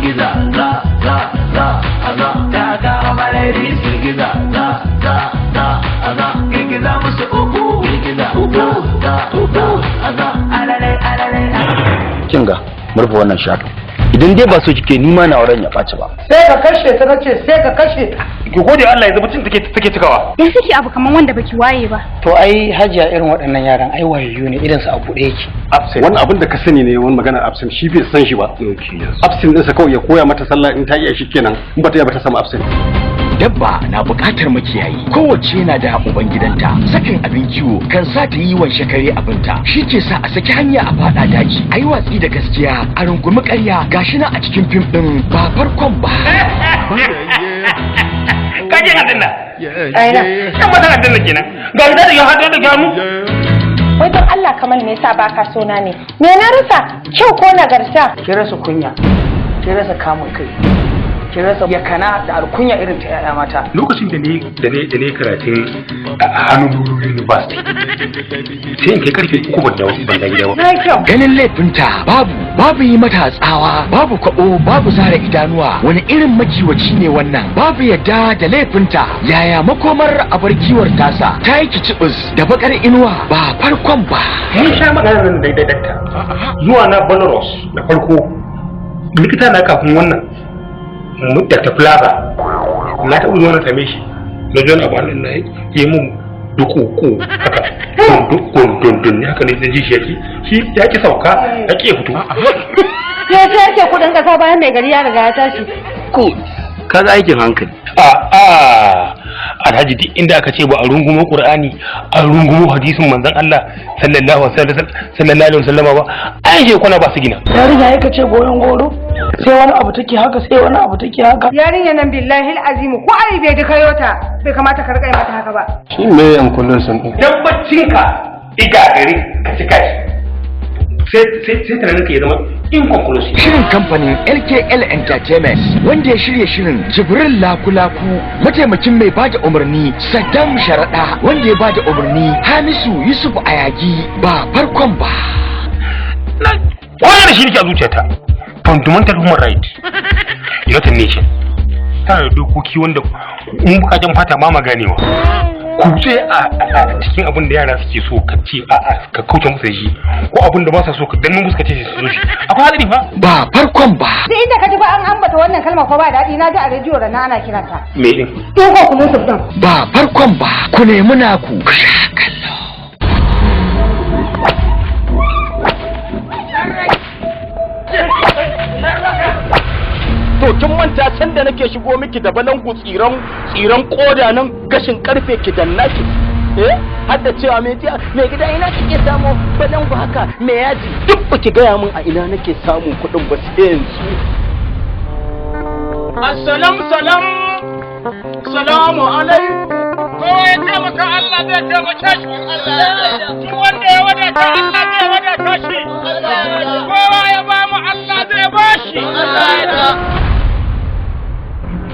girgiza za za za za ta ga malari girgiza za za za za girgiza musu uku girgiza uku za za alale alale. Kinga murfa wannan shafin idan dai ba so kike nima na auren ya ɓaci ba sai ka kashe ta nace sai ka kashe ta. ki gode Allah yanzu mutum take cikawa dan kike abu kaman wanda baki waye ba. To ai hajiya irin waɗannan yaran ai wayayyu ne idan su abu ɗaya yake. absent wannan abin da ka sani ne wani maganar absent shi bai san shi ba absent ɗinsa kawai ya koya mata sallah in ta iya shi kenan in ba ta iya ba ta sama absent. Dabba na buƙatar makiyayi kowace na da ubangidanta sakin abin kiwo kan sa ta yi wa shakare abinta shi ke sa a saki hanya a fada daji a yi watsi da gaskiya a rungumi ƙarya gashi na a cikin fim ɗin ba farkon ba. Kaje hadin nan aina kan mata hadin nan kenan ga da ya hado da ganu. Wai don Allah Kamal me yasa baka so na ne? Me na rasa? Kyau ko nagarta? Ki rasa kunya, ki rasa kamun kai, ki rasa yakana da alkunya irin ta yaya mata. Lokacin da ne karatun a hannun university sai in kai karfe 3 ban da gida ba. Na kyau. Ganin laifinta babu yi mata tsawa babu kwabo babu zara idanuwa wani irin makiwaci ne wannan babu yadda da laifinta yaya makomar abar kiwar tasa ta yi kicibis da bakar inuwa ba farkon ba. Mun sha maganar nan daidai dakta zuwa na Belarus da farko likita na kafin wannan Dr. Plaza na taɓa zuwa na same shi na jon abu nan na yi mun duku haka dundun haka ne da ji shi ya ki sauka ya ki fito Ya ce yake kudin kasa bayan mai gari ya riga ya tashi. ko kaga aikin hankali alhaji duk inda aka ce ba a rungumo qur'ani a rungumo hadisin manzon Allah sallallahu alaihi wasallam ba ai she kuna ba su gina Yarinya yake ce goyon goro sai wani abu take haka sai wani abu take haka. Yarinya nan billahi alazim ko ai bai duka yota bai kamata ka rika mata haka ba. shi me yan kullun sun din dabbacin ka iga gari ka cika shi sai tunanin ka ya zama inconclusive. Shirin kamfanin LKL Entertainment wanda ya shirya shirin Jibril Lakulaku mataimakin mai bada umarni Saddam Sharaɗa wanda ya bada umarni Hamisu Yusuf Ayagi ba farkon ba. Wannan shi ne a zuciyata fundamental human right United Nation tana da dokoki wanda in bukajen fata ma maganewa kutse a cikin abin da yara suke so ka ce ka kauce musu shi ko abin da ba sa so ka dannu musu ka ce su so shi akwai hadari fa Ba farkon ba. Duk inda ka ji ba an ambata wannan kalma ko ba daɗi na ji a rediyo da na ana kiranta. me din In ko kuma su din. Ba farkon ba ku nemi naku ku sha kallo. to kin manta can da nake shigo miki da balangu tsiran koda nan gashin karfe ki dannaki har da cewa me gida ina kike samu balangu haka me yaji duk baki gaya min a ina nake samun kuɗin ba sai yanzu. Salamu alaikum. Kowa ya taimaka Allah zai taimake shi. Wanda ya wadata Allah zai wadata shi. Kowa ya ba mu Allah zai ba shi.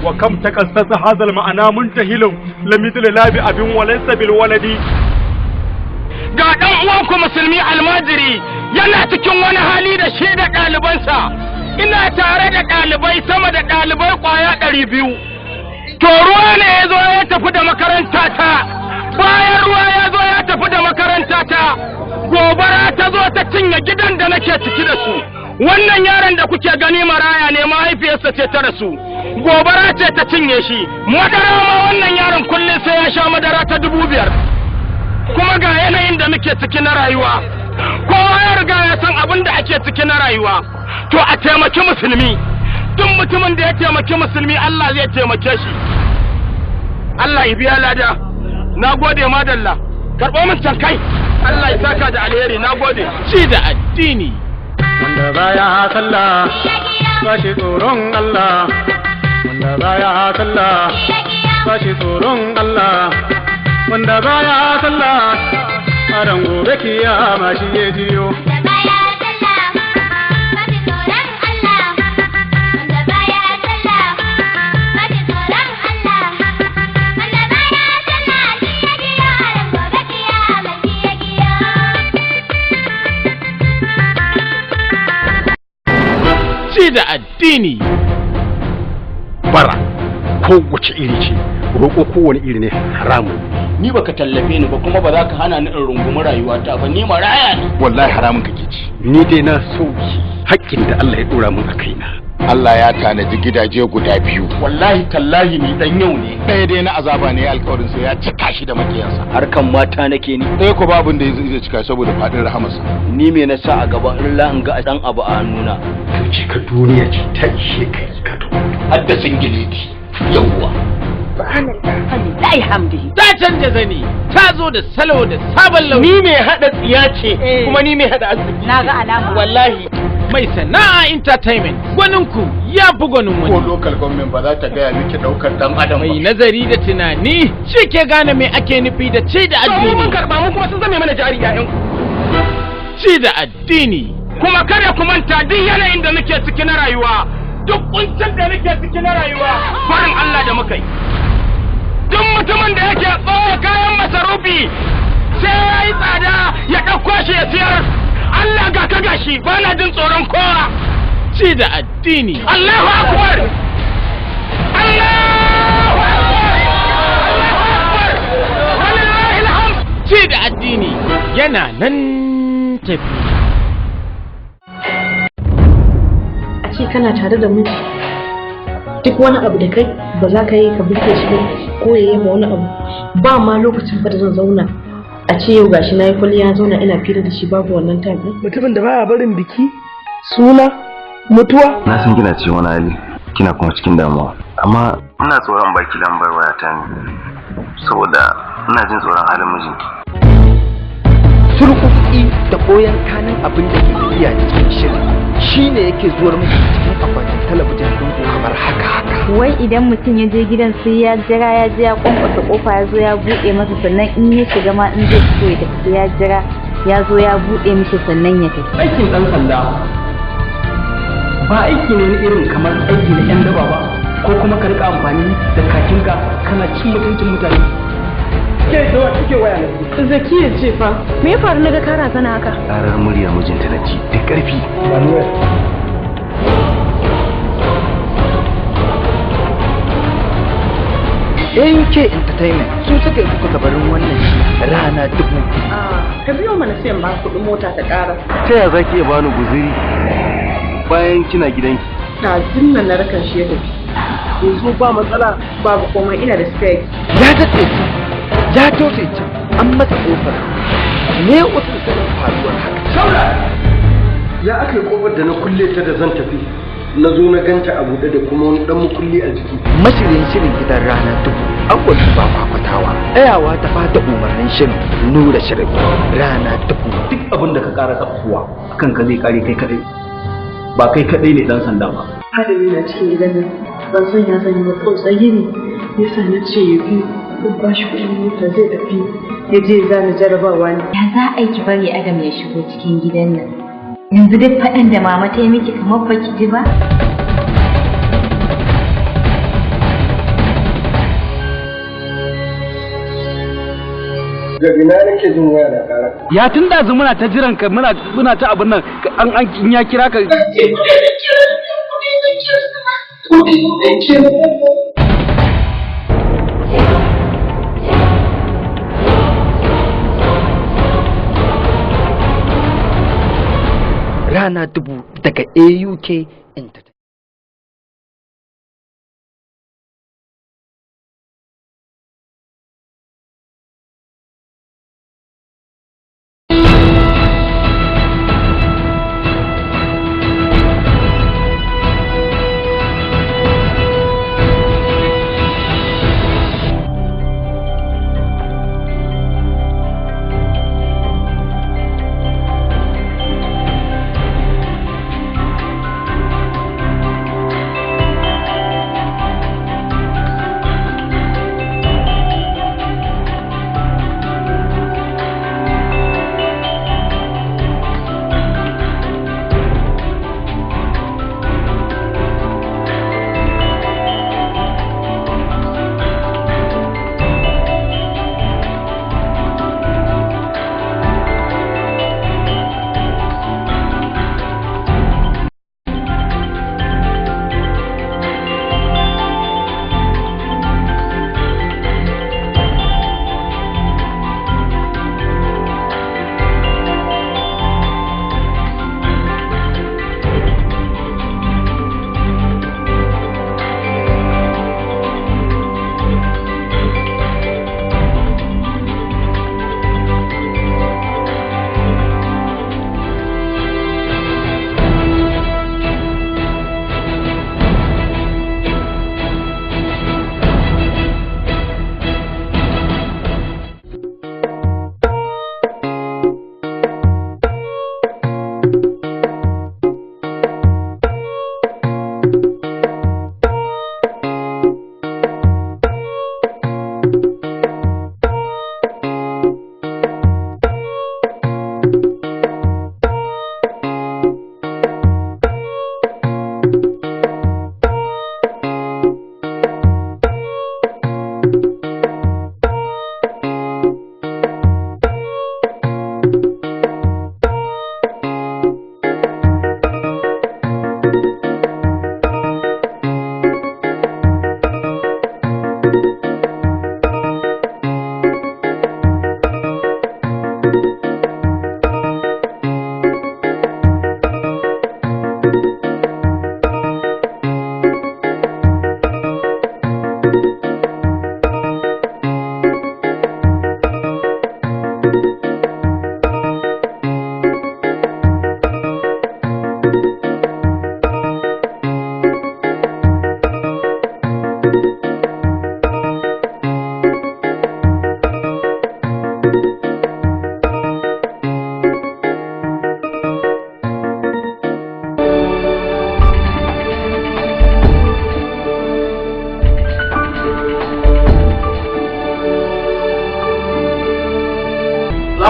وكم تكسس هذا المعنى منتهل لمثل لاب أب وليس بالولد. Ga ɗan uwanku musulmi almajiri yana cikin wani hali da shi da ɗalibansa. Ina tare da ɗalibai sama da ɗalibai ƙwaya 200. To ruwa ne ya zo ya tafi da makaranta ta. Bayan ruwa ya zo ya tafi da makaranta ta. Gobara ta zo ta cinye gidan da nake ciki da su. Wannan yaron da kuke gani maraya ne mahaifiyarsa ce ta rasu. Gobara ce ta cinye shi. Madara ma wannan yaron kullum sai ya sha madara ta 5,000. Kuma ga yanayin da muke ciki na rayuwa. Kowa ya riga ya san abin da ake ciki na rayuwa. To a taimaki musulmi. Duk mutumin da ya taimaki musulmi Allah zai taimake shi. Allah ya biya lada. Na gode madalla. Karɓo min can kai. Allah ya saka da alheri. Na gode. Ci da addini. Wanda baya sallah ba shi tsoron Allah. Wanda baya sallah ba shi tsoron Allah. Wanda baya sallah a ran gobe kiyama shi ya jiyo. Ci da addini. bara kowace iri ce, roƙo kowane iri ne haramun. Ni baka tallafe ni ba kuma ba za ka hana ni in rungumi rayuwata ba, ni maraya ne. Wallahi haramun kake ci. Ni dai na sauki haƙƙin da Allah ya ɗora min a kaina. Allah ya tanaji gidaje guda biyu. Wallahi tallahi ni dan yau ne. Ɗaya dai na azaba ne alƙawarin sa ya cika shi da makiyansa. Harkan mata nake ni. Ɗaya ko babun da zai cika saboda faɗin rahamarsa. Ni me na sa a gaba in la in ga dan abu a hannuna. Ka ce ka duniya ce ta ishe ka ka to. Hadda singileti. Yawwa. Subhanallahi hamdihi. Ta canja zani, ta zo da salo da sabon launi. Ni mai hada tsiya ce kuma ni mai hada arziki. Na ga alama. Wallahi mai sana'a entertainment gwaninku ya fi gwanin Ko wani. local government ba za ta gaya miki daukar dan adam Mai ba. nazari da tunani shi ke gane me ake nufi da ci da Mun addini. karba mu kuma sun zame mana jari ƴaƴan ku. Ci da addini. Kuma kada ku manta duk yanayin da nake ciki na rayuwa, duk kuncin da nake ciki na rayuwa, farin Allah da muka yi. Duk mutumin da yake tsoye kayan masarufi sai ya yi tsada ya ɗauko shi ya siyar. Allah ga ka gashi ba na jin tsoron kowa. Ci da addini. Allahu Akbar! Allahu Akbar! Allahu Akbar! Walillahi alhamd! Ci da addini yana nan tafi. A ce kana tare da miji duk wani abu da kai ba za ka yi ka birke shi ba ko ya yi ma wani abu ba ma lokacin fa da zan zauna a ce yau gashi na yi kwalliya zauna ina fira da shi babu wannan time din. Mutumin da baya barin biki, suna, mutuwa. Na san kina cikin wani hali, kina kuma cikin damuwa. Amma ina tsoron baki lambar wayata ne, saboda ina jin tsoron halin mijinki. Surkuki da koyan kanin abin da ke tafiya cikin shirin shi ne yake zuwar muku cikin akwatin talabijin ɗin kamar haka. Wai idan mutum ya je gidan sai ya jira ya je ya kwankwasa kofa ya zo ya buɗe masa sannan in ya shiga ma in zai fito ya tafi sai ya jira ya zo ya buɗe mishi sannan ya tafi. Aikin ɗan sanda ba aiki ne na irin kamar aiki na 'yan daba ba, ko kuma ka rika amfani da kakinka kana cin mutuncin mutane. Ke da kike waya ne? Zakiya ce fa me ya faru na ga kara sana haka? Karar murya mijinta na ji da ƙarfi. AK Entertainment su suka yi kuka gabarin wannan shi rana dubu. Ka biyo mana sai ba kuɗin mota ta ƙara. Ta yaya zaki iya bani guzuri bayan kina gidanki? Na zinna na rakan shi ya tafi. Yanzu ba matsala babu komai ina da spec. Ya daɗe su ya tofe can an masa ƙofar ne wasu sanin faruwar haka. Shaura! Ya aka yi kofar da na kulle ta da zan tafi. Na zo na ganta a buɗe da kuma wani ɗan mukulli a jiki. Mashirin shirin gidan rana dubu abubuwan ba kwakwatawa tsayawa ta bada umarnin shirin nura shirin rana dubu. Duk abin da ka ƙara tsafuwa kanka zai ƙare kai kaɗai. Ba kai kaɗai ne ɗan sanda ba. Adami na cikin gidan nan ban san ya sanya ba tsautsayi ne yasa na ce ya bi in ba shi kuɗin mota zai tafi ya je zana jarabawa ne. Ya za a yi ki bari Adam ya shigo cikin gidan nan? Yanzu duk faɗin da mama ta yi miki kamar ba ki ji ba? Daga ina nake jin waya da ƙara. Ya tun da muna ta jiran ka muna ta abin nan an ya kira ka. Rana dubu daga AUK Entertainment.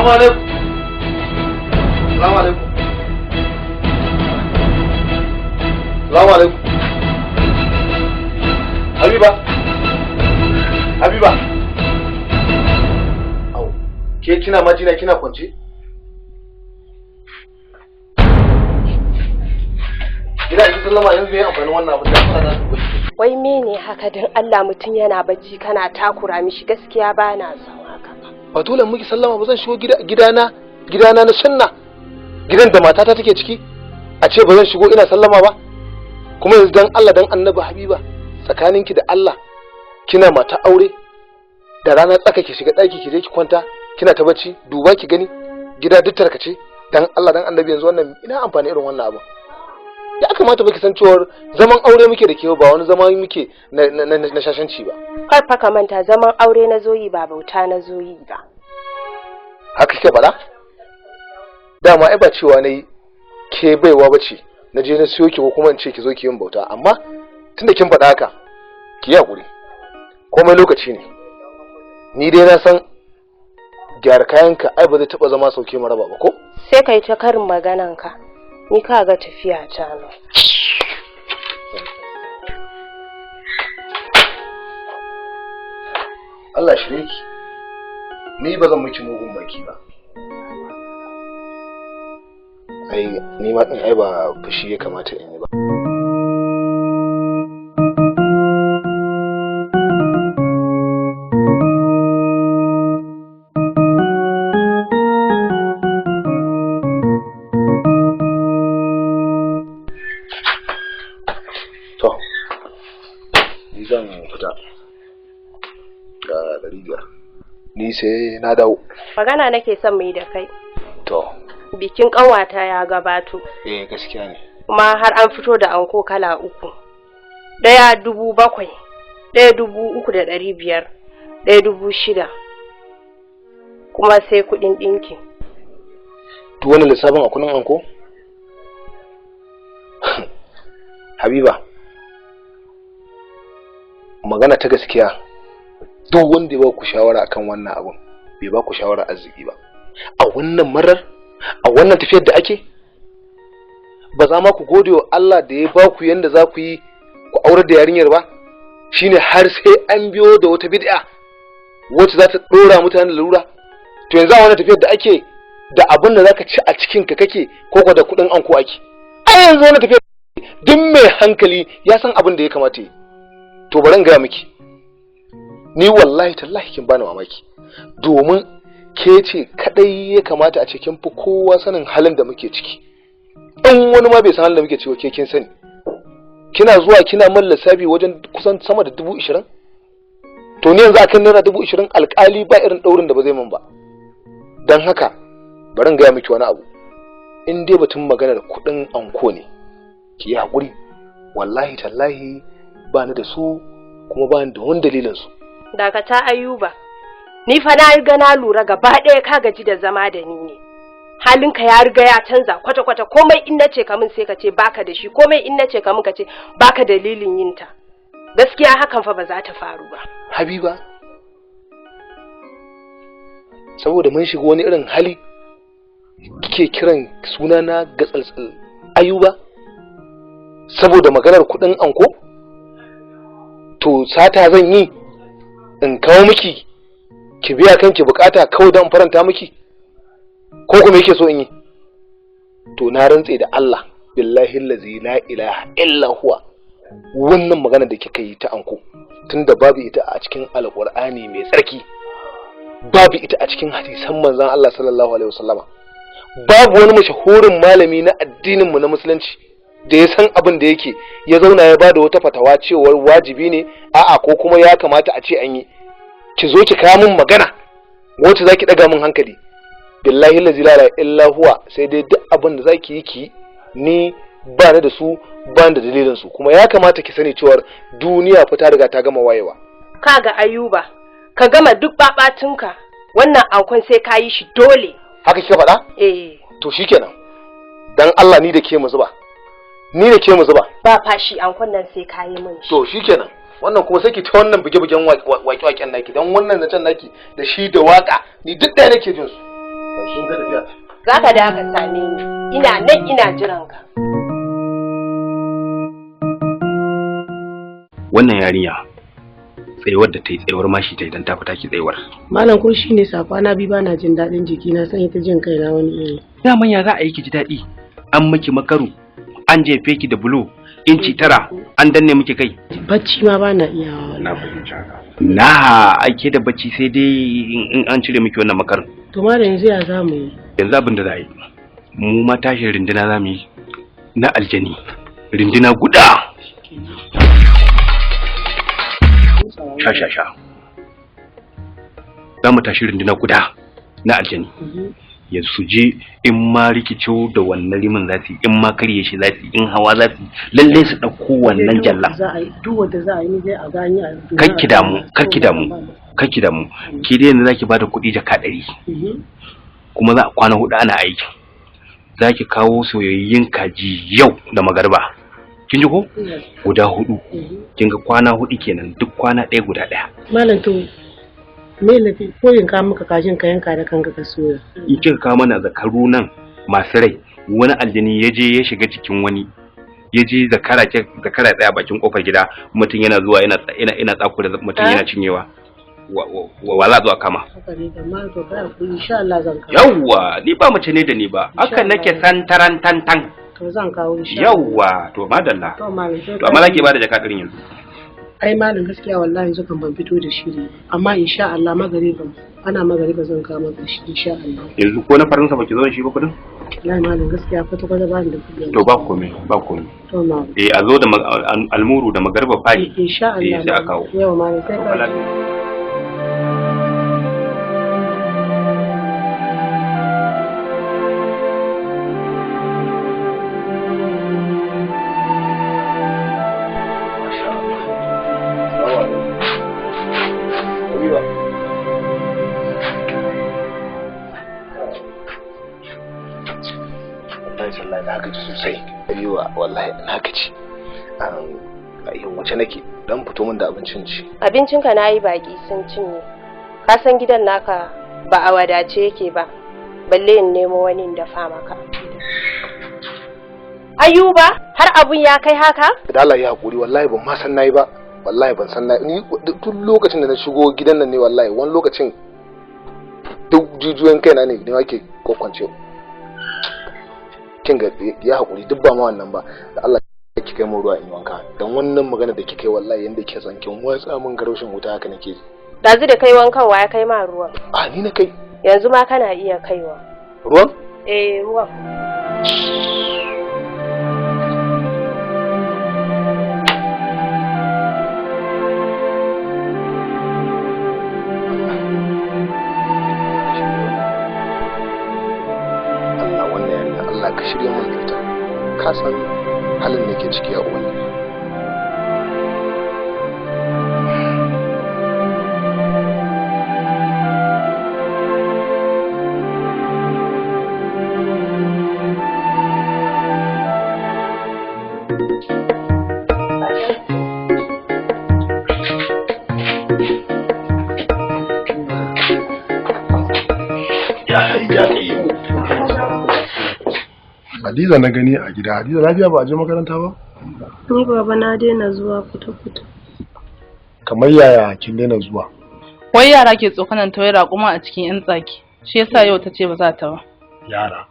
Salamu alaikum. Salamu alaikum. Salamu alaikum. Habiba. Habiba. Au. Ke kina majina kina kwance? Ina yi sallama yanzu yayin amfanin wannan abin da kana da ku. Wai mene haka dan Allah mutun yana bacci kana takura mishi gaskiya bana son haka. Ba dole muke sallama ba zan shigo gidana na sunna. Gidan da matata take ciki a ce ba zan shigo ina sallama ba. Kuma yanzu dan Allah dan Annabi Habiba tsakaninki da Allah kina mata aure da rana tsaka ki shiga daki ki je ki kwanta kina ta bacci duba ki gani gida duk tarkace dan Allah dan Annabi yanzu wannan ina amfani irin wannan abu. Ya kamata baki san cewa zaman aure muke da ke ba wani zaman muke na shashanci ba. Kar fa ka manta zaman aure na zoyi ba bauta na zoyi ba. Haka kike faɗa? Dama ai ba cewa nayi ke baiwa bace na je na siyo ki ko kuma in ce ki zo ki yin bauta amma tunda kin faɗa haka ki yi hakuri komai lokaci ne. Ni dai na san gyara kayanka ai ba zai taɓa zama sauke maraba ba ko? Sai kai ta karin magananka. Ni ka ga tafiya ta nan. Allah shirye ki. Ni ba zan miki mugun baki ba. Ai ni ma din ai ba fushi ya kamata in yi ba. Ni sai na dawo. Magana nake son mu yi da kai. To. Bikin ƙanwata ya gabato. Gaskiya ne. Kuma har an fito da anko kala 3. 1,700, 1,300, 1,600. Kuma sai kuɗin ɗinki. To wannan lissafin a kuɗin anko? Habiba. Magana ta gaskiya. Duk wanda ya ba ku shawara akan wannan abun bai ba ku shawara arziki ba. A wannan marar, a wannan tafiyar da ake, ba za ma ku gode wa Allah da ya ba ku yanda za ku yi ku aure da yarinyar ba, shine har sai an biyo da wata bid'a wacce za ta dora mutane da lura. To yanzu a wannan tafiyar da ake da abin da zaka ci a cikin ka kake ko da kudin anko ake. A yanzu wannan tafiyar duk mai hankali ya san abin da ya kamata yi. To bari in ga miki. Ni wallahi tallahi kin bani mamaki domin ke ce kadai ya kamata a cikin fi kowa sanin halin da muke ciki. In wani ma bai san halin da muke ciki ke kin sani. Kina zuwa kina man lissafi wajen kusan sama da 20,000. To ni yanzu akan naira 20,000 alƙali ba irin daurin da ba zai min ba. Dan haka bari in ga miki wani abu. In dai batun maganar kuɗin anko ne ki yi hakuri. Wallahi tallahi ba ni da su kuma ba ni da wani dalilin su. Dakata Ayuba, ni fa na riga na lura gaba ɗaya ka gaji da zama da ni ne. Halinka ya riga ya canza kwata-kwata, komai in nace ka min sai ka ce baka da shi, komai in nace ka min ka ce baka dalilin yin ta. Gaskiya hakan fa ba za ta faru ba. Habiba, saboda mun shiga wani irin hali kike kiran sunana gatsaltsal Ayuba? Saboda maganar kuɗin anko? To sata zan yi in kawo miki ki biya kanki bukata kawai don faranta miki ko kuma yake so in yi? To na rantse da Allah billahi allazi la ilaha illa huwa wannan magana da kika yi ta anko tunda babu ita a cikin alqur'ani mai tsarki, babu ita a cikin hadisan manzon Allah sallallahu alaihi wasallama, babu wani mashahurin malami na addinin mu na musulunci da ya san abin da yake ya zauna ya bada wata fatawa cewar wajibi ne a'a ko kuma ya kamata a ce an yi. Ki zo ki kawo min magana wacce zaki daga min hankali. Billahi la ilaha illa huwa sai dai duk abin da zaki yi ki ni ba ni da su ba ni da dalilin su kuma ya kamata ki sani cewar duniya fa ta riga ta gama wayewa. Kaga Ayuba, ka gama duk babatunka wannan ankon sai ka yi shi dole. Haka kika faɗa? To shikenan. Dan Allah ni da ke mu zuba. Ni da ke mu zuba. Ba fashi ankon nan sai ka yi min shi. To shikenan. Wannan kuma sai ki ta wannan buge-bugen waƙe-waƙen naki don wannan zancen naki da shi da waƙa ni duk ɗaya nake jin su. Za ka da ka same ni. Ina nan ina jiran ka. Wannan yarinya tsayuwar da ta yi tsayuwar mashi ta idan ta fita ki tsayuwar. Malam ko shi ne safana bi bana jin daɗin jiki na san ita jin kaina wani iri. Daman ya za a yi ki ji daɗi? An miki makaru, an jefe ki da bulo, inci 9, an danne miki kai. Bacci ma bana iyawa. Na fahimci haka. Na ake da bacci sai dai in an cire miki wannan makarin. To ma da yanzu ya za mu yi? Yanzu abin da za a yi, mu ma tashin rinduna za mu yi na aljani, rinduna guda. Sha. Za mu tashi rinduna guda na aljani. Ya su je in ma rikicewa da wannan rimin za su yi, in ma karye shi za su yi, in hawa za su yi, lalle su ɗauko wannan jalla. Duk wanda za a yi ni zai a gani a Karki damu. Ki dai yanzu zaki bada kuɗi jaka 100. Kuma za a kwana 4 ana aiki. Zaki kawo soyayyen kaji yau da magarba. Kin ji ko? Guda 4. Kin ga kwana 4 kenan, duk kwana ɗaya guda ɗaya. Malam to me lafi ko in ka maka kajin ka yanka da kanka ka soya. In kika kawo mana zakaru nan masu rai, wani aljini ya je ya shiga cikin wani. Ya je zakara tsaya bakin kofar gida, mutum yana zuwa yana tsakura mutum yana cinyewa. Wa za zuwa kama. Yawwa, ni ba mace ne da ni ba. Hakan nake santaran tantan. To zan kawo insha Allah. Yawwa, to madalla. To amma zaki bada jaka 100 yanzu. Ai malam gaskiya wallahi yanzu kan ban fito da shiri. Amma insha Allah ana magariba zan kawo maka shi insha Allah. Yanzu ko na faransa baki zo da shi ba kudin? Wallahi malam gaskiya kwata ba da kudi. To ba komai. To malam. A zo da almuru da magarba fari. Insha Allah. Sai a kawo. Yawa malam sai ka. Wallahi na gaji. Yin wace nake dan fito min da abincin ci. Abincinka na yi baki sun cinye. Ka san gidan naka ba a wadace yake ba. Balle in nemo wani in dafa maka. Ayuba, har abun ya kai haka? Da Allah ya hakuri, wallahi ban ma san nayi ba. Wallahi ban san ni duk lokacin da na shigo gidan nan ne wallahi wani lokacin duk jijiyoyin kaina ne wake kokwance. Kin ga ya hakuri duk ba ma wannan ba. Da Allah ki kai mu ruwa in wanka. Dan wannan magana da kike wallahi yanda kike son kin watsa min garoshin wuta haka nake. Dazu da kai wankan wa ya kai ma ruwan? Ni na kai. Yanzu ma kana iya kaiwa. Ruwan? Ruwan. Allah ka shirya min ita. Ka san halin da ke ciki a wani. Hadiza na gani a gida. Hadiza lafiya ba a je makaranta ba? Ni baba na daina zuwa fita. Kamar yaya kin daina zuwa? Wai yara ke tsokanan tawai raƙuma a cikin yan tsaki. Shi yasa yau ta ce ba za ta ba. Yara.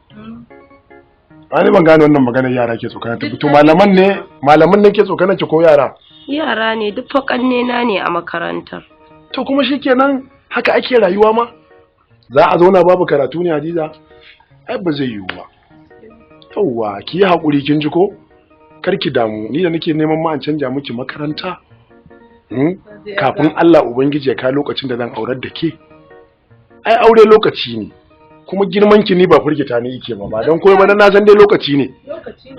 Ani ban gane wannan maganar yara ke tsokanan ta fito. Malaman ne ke tsokanan ki ko yara? Yara ne duk fakanne na ne a makarantar. To kuma shikenan haka ake rayuwa ma? Za a zauna babu karatu ne Hadiza? Ai ba zai yiwu ba. Yawwa, ki yi haƙuri kin ji ko? Kar ki damu, ni da nake neman ma an canja miki makaranta. Kafin Allah Ubangiji ya kai lokacin da zan aurar da ke. Ai aure lokaci ne. Kuma girman ki ni ba furgita ne yake ba don koyi ba na san dai lokaci ne.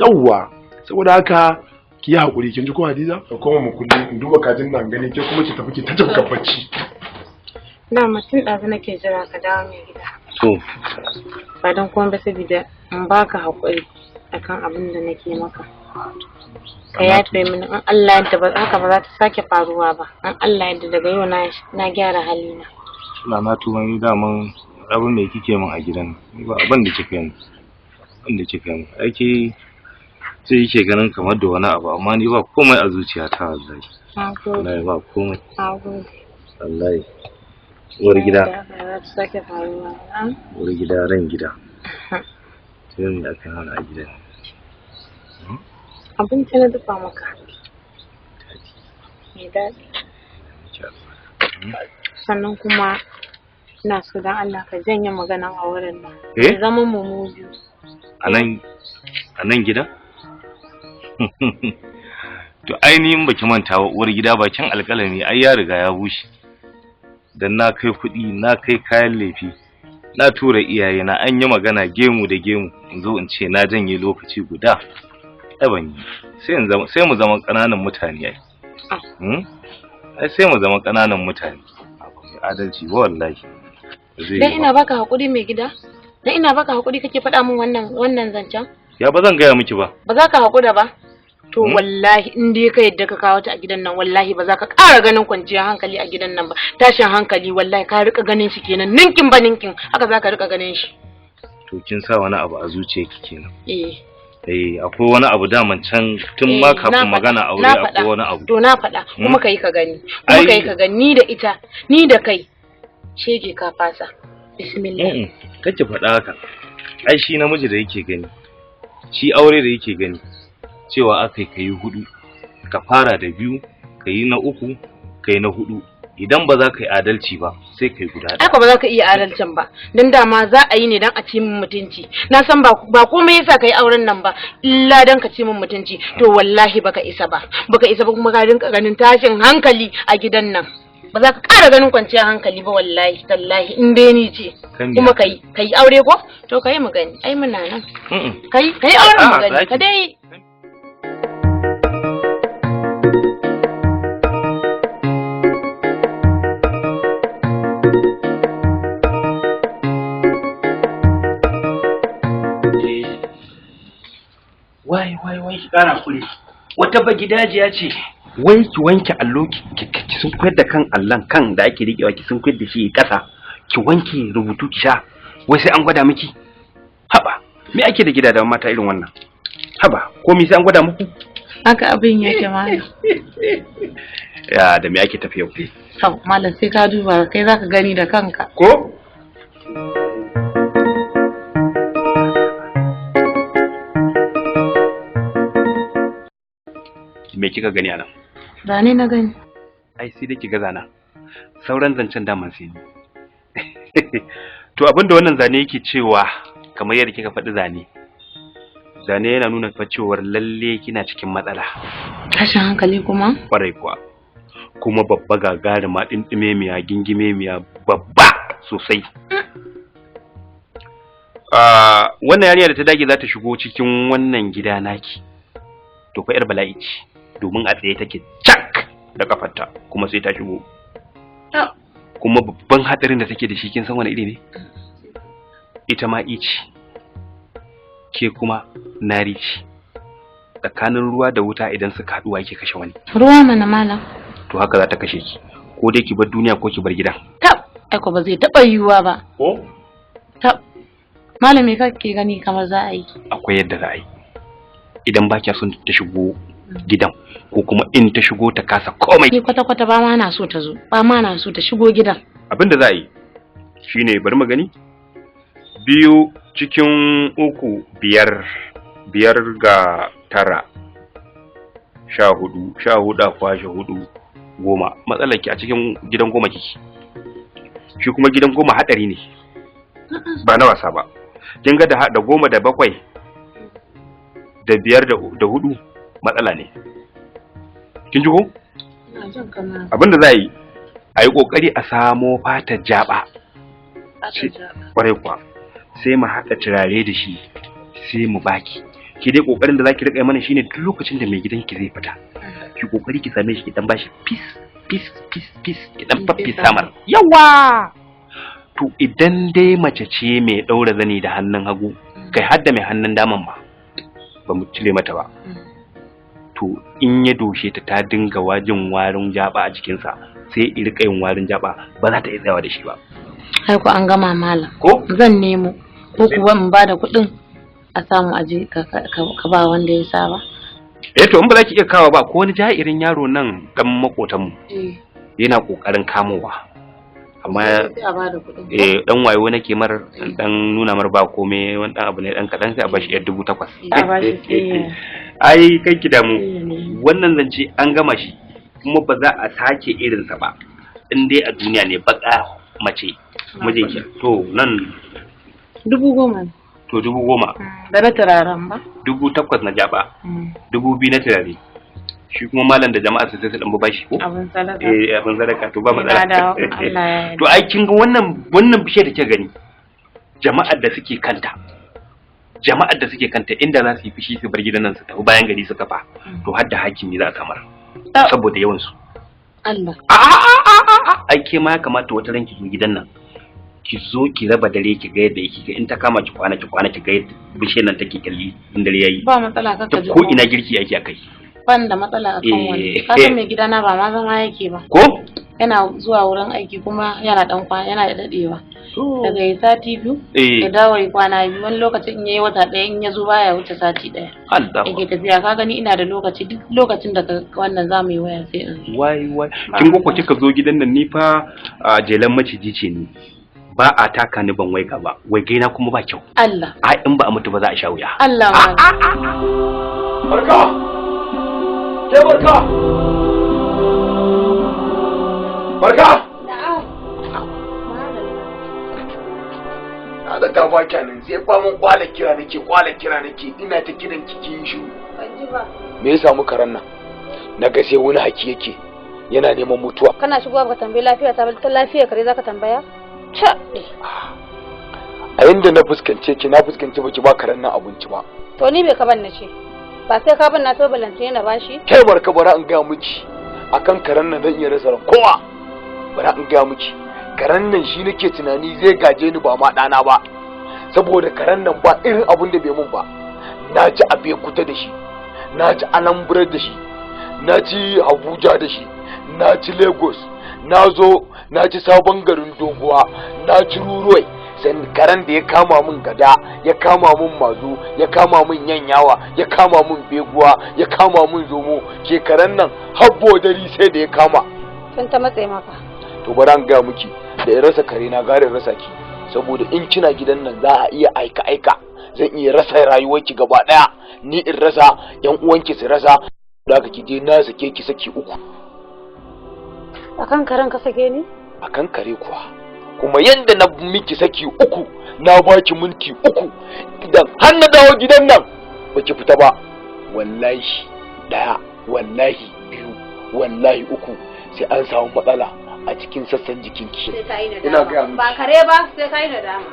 Yawwa, saboda haka ki yi haƙuri kin ji ko Hadiza? Ka koma mu kulli in duba kajin nan gani ke kuma ki tafi ki ta jabga bacci. Na mutum ɗazu nake jira ka dawo mai gida. So. Ba don kuma ba saboda in baka haƙuri akan abin da nake maka. Ka yafe mini in Allah yadda ba haka ba za ta sake faruwa ba. In Allah yadda daga yau na gyara halina. Na tuba ni daman abin me kike min a gidan ni ba abin da kike min ake sai yake ganin kamar da wani abu amma ni ba komai a zuciyata wallahi. Wallahi ba komai. Wallahi. Uwar gida. Uwar gida ran gida. Sai ne aka hana a gidan. Abinci na dafa maka. Mai daɗi. Sannan kuma ina so don Allah ka janye magana a wurin nan. Zaman mu biyu. A nan gida? To ainihin baki manta wa uwar gida bakin alƙalami ai ya riga ya bushe. Dan na kai kuɗi, na kai kayan lefi, na tura iyaye na an yi magana gemu da gemu in zo in ce na janye lokaci guda. Ban yi. Sai mu zama ƙananan mutane ai. Ai sai mu zama ƙananan mutane. Adalci ba wallahi. Dan ina baka hakuri mai gida? Dan ina baka hakuri kake faɗa min wannan zancen? Ya ba zan gaya miki ba. Ba za ka hakura ba? To wallahi in dai ka yadda ka kawo ta a gidan nan wallahi ba za ka ƙara ganin kwanciyar hankali a gidan nan ba. Tashin hankali wallahi ka rika ganin shi kenan ninkin ba ninkin haka za ka rika ganin shi. To kin sa wani abu a zuciyarki kenan. Akwai wani abu daman can tun ma kafin magana aure akwai wani abu. To na faɗa kuma kai ka gani. Kuma kai ka gani ni da ita ni da kai. Shege ka fasa. Bismillah. Kake faɗa haka. Ai shi namiji da yake gani. Shi aure da yake gani. Cewa akai kai 4 ka fara da 2 kai na 3 kai na 4 idan ba za ka yi adalci ba sai kai guda ɗaya. Aka ba za ka iya adalcin ba dan dama za a yi ne dan a ci min mutunci na san ba komai yasa kai auren nan ba illa dan ka ci min mutunci to wallahi baka isa ba kuma ka rinka ganin tashin hankali a gidan nan ba za ka ƙara ganin kwanciyar hankali ba wallahi tallahi in dai ni ce kuma kai aure ko to kai mu gani ai muna nan kai auren mu gani ka dai wai ki kara kure wata bagidajiya ce wai ki wanke allo ki sun koyar da kan allon kan da ake rikewa ki sun koyar da shi kasa ki wanke rubutu ki sha wai sai an gwada miki haba me ake da gidajen mata irin wannan haba komai sai an gwada muku haka abin yake malam ya da me ake tafi yau to malam sai ka duba kai zaka gani da kanka ko me kika gani anan? Zane na gani. Ai sai dai kiga zana. Sauran zancen daman sai ni. To abinda wannan zane yake cewa kamar yadda kika faɗi zane. Zane yana nuna fa cewar lalle kina cikin matsala. Tashin hankali kuma? Kwarai kuwa. Kuma babba gagarima dindime gingime miya babba sosai. Wannan yarinya da ta dage za ta shigo cikin wannan gida naki. To fa yar bala'i ce. Domin a tsaye take cak da kafarta kuma sai ta shigo kuma babban hadarin da take da shi kin san wani iri ne ita ma ici ke kuma nari ce tsakanin ruwa da wuta idan suka haɗu yake kashe wani ruwa mana malam to haka za ta kashe ki ko dai ki bar duniya ko ki bar gidan tab aiko ba zai taɓa yiwuwa ba ko tab malam me kake gani kamar za a yi akwai yadda za a yi idan ba kya son ta shigo gidan ko kuma in ta shigo ta kasa komai ni kwata-kwata ba ma na so ta zo ba ma na so ta shigo gidan abinda za a yi shine bari mu gani 2 cikin 3 5 ga 9 14 a kwashe 4 10 matsalar ki a cikin gidan 10 kike shi kuma gidan 10 hadari ne ba na wasa ba kin ga da 10 da 7 da 5 da 4 matsala ne kin ji ko abinda za a yi kokari a samo fatar jaba kwarai kuwa sai mu haɗa turare da shi sai mu baki ki dai kokarin da zaki rika mana shine duk lokacin da mai gidanki zai fita ki kokari ki same shi ki dan bashi peace ki dan faffi samar yawa to idan dai mace ce mai daura zani da hannun hagu kai har da mai hannun daman ba mu cire mata ba to in ya doshe ta dinga wajin warin jaba a jikinsa sai i rika yin warin jaba ba za ta iya tsayawa da shi ba Ai ko an gama malam. Ko? Zan nemo ko kuwa in bada kuɗin a samu aje ka ba wanda ya saba. To in ba za ki iya kawo ba ko wani jairin yaro nan dan makotanmu yana kokarin kamowa amma dan wayo nake mar dan nuna mar ba komai wani dan abu ne dan kadan sai a bashi 8,000 ai kai ki damu wannan zance an gama shi kuma ba za a sake irinsa ba in dai a duniya ne baka mace mijinki to nan 10,000 to 10,000 da na turaren ba 8,000 na jaba 2,000 na turare shi kuma malam da jama'a sai su dan bashi ko abin sadaka abin sadaka to ba matsala Allah to ai kin ga wannan bishiyar da ke gani jama'ar da suke kanta inda za su yi fishi su bar gidan nan su tafi bayan gari su kafa to har da hakimi za a kamar saboda yawan su Allah ai ke ma ya kamata wata ranki zo gidan nan ki zo ki raba dare ki ga yadda yake in ta kama ki kwana ki ga yadda bishiyar nan take kalli in dare yayi ba matsala kaka ji ko ina girki ake akai ban da matsala akan wani ka san mai gidana ba ma zama yake ba ko yana zuwa wurin aiki kuma yana dan kwana yana da dadewa daga yi sati 2 ya dawo yi kwana 2 wani lokacin in yayi wata 1 in ya zo baya wuce sati 1 yake tafiya ka gani ina da lokaci duk lokacin da wannan zamu yi waya sai in wai kin ga ko kika zo gidan nan ni fa jelan maciji ce ni ba a taka ni ban waiga ba waige na kuma ba kyau Allah ai in ba a mutu ba za a sha wuya Allah barka ke barka na da ta baki nan sai ba mun kwala kira nake ina ta kiran kikin shi ban ji ba me ya samu karan nan naga sai wani haki yake yana neman mutuwa kana shigowa baka tambayi lafiya ta lafiya kare zaka tambaya a inda na fuskance baki ba karan nan abinci ba to ni bai ka ban na ce ba sai ka ban na to balance yana bashi kai barka bara an ga miki akan karan nan zan iya rasa kowa bara an ga miki karan nan shi nake tunani zai gaje ni ba ma dana ba saboda karan nan ba irin abun da bai mun ba na ci abe kuta da shi na ci anambra da shi na ci abuja da shi na ci lagos na zo na ci sabon garin doguwa na ci ruruwai sai karan da ya kama min gada ya kama min mazu ya kama min yanyawa ya kama min beguwa ya kama min zomo ke karan nan habbo dari sai da ya kama sun ta matsayi maka to bari an ga miki da ya rasa kare na gare rasa ki saboda in kina gidan nan za a iya aika zan iya rasa rayuwarki gaba daya ni in rasa yan uwanki su rasa da haka ki je na sake ki saki 3 akan karen ka sake ni akan kare kuwa kuma yanda na miki saki 3 na baki minti 3 idan har na dawo gidan nan baki fita ba wallahi 1 wallahi 2 wallahi 3 sai an samu matsala a cikin sassan jikinki ina ga ba kare ba sai kai da dama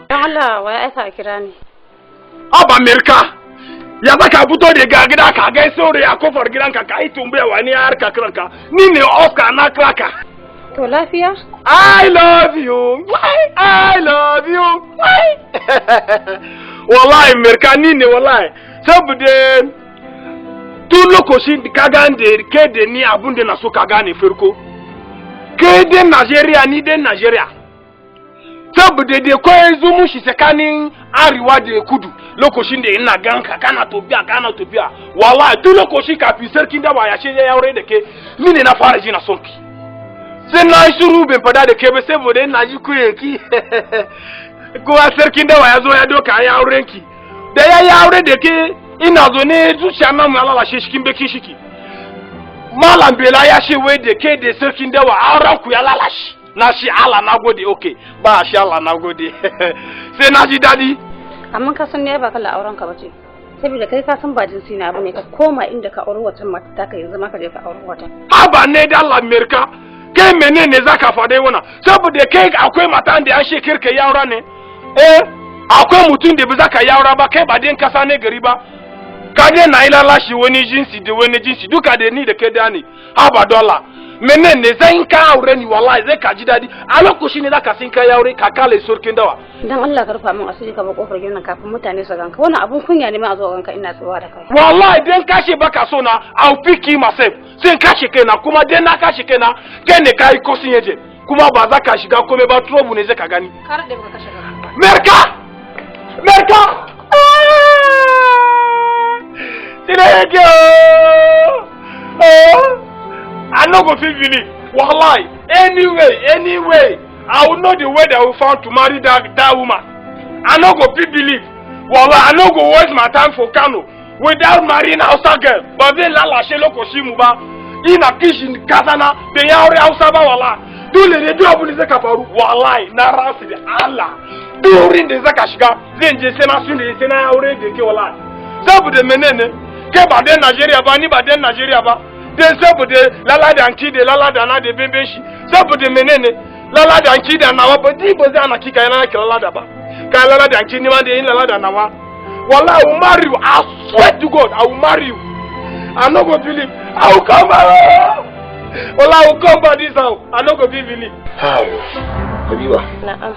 Allah wai aika kira ni Aba Amerika ya zaka fito da ga gida ka ga saurayi a kofar gidanka ka yi tumbaya wani har ka kiranka ni ne Oscar na kraka to lafiya I love you I love you wallahi Amerika ni ne wallahi saboda tun lokacin ka gane ke da ni abun da na so ka gane farko ke da Nigeria ni da Nigeria saboda da koyi zumu shi tsakanin arewa da kudu lokacin da ina ganka kana tafiya wallahi duk lokacin kafin sarkin da ba ya ce ya aure da ke ni ne na fara ji na son ki sai na shiru bai fada da ke ba saboda ina ji kuyenki kowa sarkin da ya zo ya doka ya auren ki da ya aure da ke ina zo ne zuciya na mu ya lalashe cikin bakin shiki malam bela ya ce wai da ke da sarkin da auren ku ya lalashe na shi Allah na gode okay ba shi Allah na gode sai na ji dadi amma ka san ne ba kala auren ka bace saboda kai ka san ba jinsi na bane ka koma inda ka auri wata mata ta kai zama ka je ka auri wata ba ne da Allah Amerika kai menene zaka fada wannan saboda kai akwai mata da an shekir ka yaura ne akwai mutum da ba zaka yaura ba kai ba din kasa ne gari ba ka je na yi lalashi wani jinsi da wani jinsi duka da ni da ke da ne haba dola menene zan ka aure ni wallahi zai ka ji dadi a lokacin ne zaka sin ka aure ka kale surkin dawa dan Allah ka rufa min asiri ka ba kofar gidan kafin mutane su ganka wannan abun kunya ne ma a zo ganka ina tsawa da kai wallahi dan kashe baka so na I'll pick myself sai kashe kaina kuma dan na kashe kaina kai ne kai ko sun yaje kuma ba za ka shiga komai ba trouble ne zai ka gani kar da baka kashe kanka merka ina yake I no go fit believe wallahi anyway I will know the way that I will found to marry that woman. I no go fit believe wallahi I no go waste my time for Kano without marrying Hausa girl but then lala she loko shimu ba ina kishin kazana da ya aure Hausa ba wallahi dole ne duk abin da zaka faru wallahi na rasu da Allah durin da zaka shiga zan je sai na sunne sai na aure da ke wallahi saboda menene ke ba dan Najeriya ba ni ba dan Najeriya ba dan saboda lalada anki da lalada na da bebe shi saboda menene lalada anki da nawa ba di ba zai ana kika yana ke lalada ba ka lalada anki ni ma da yin lalada nawa wallahi I will marry you I swear to God I will marry you I no go believe I will come back wallahi I will come back this house I no go believe Habiba na'am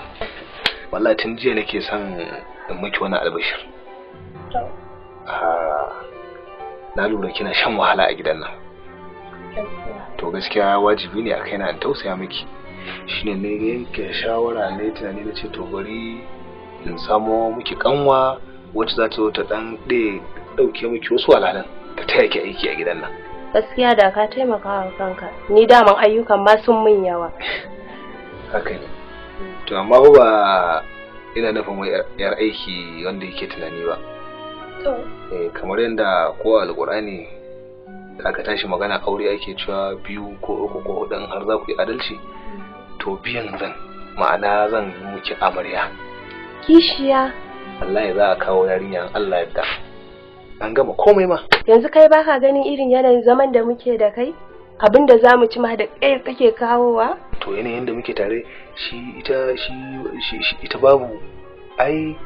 wallahi tun jiya nake son in miki wani albashir na lura kina shan wahala a gidan nan to gaskiya wajibi ne a kaina in tausaya miki shine ne yanke shawara ne tunani na ce to bari in samo miki kanwa wacce za ta zo ta dan dauke miki wasu walalan ta taya ki aiki a gidan nan gaskiya da ka taimaka wa kanka ni daman ayyukan ma sun min yawa haka ne to amma ba ina nufin wai yar aiki wanda yake tunani ba to kamar yanda ko alqur'ani da aka tashi magana aure ake cewa 2 ko 3 ko 4 har za ku yi adalci to biyan zan ma'ana zan yi miki amarya kishiya wallahi za a kawo yarinya Allah yadda an gama komai ma yanzu kai baka ganin irin yanayin zaman da muke da kai abinda zamu ci ma da kai kake kawowa to yanayin da muke tare ita babu ai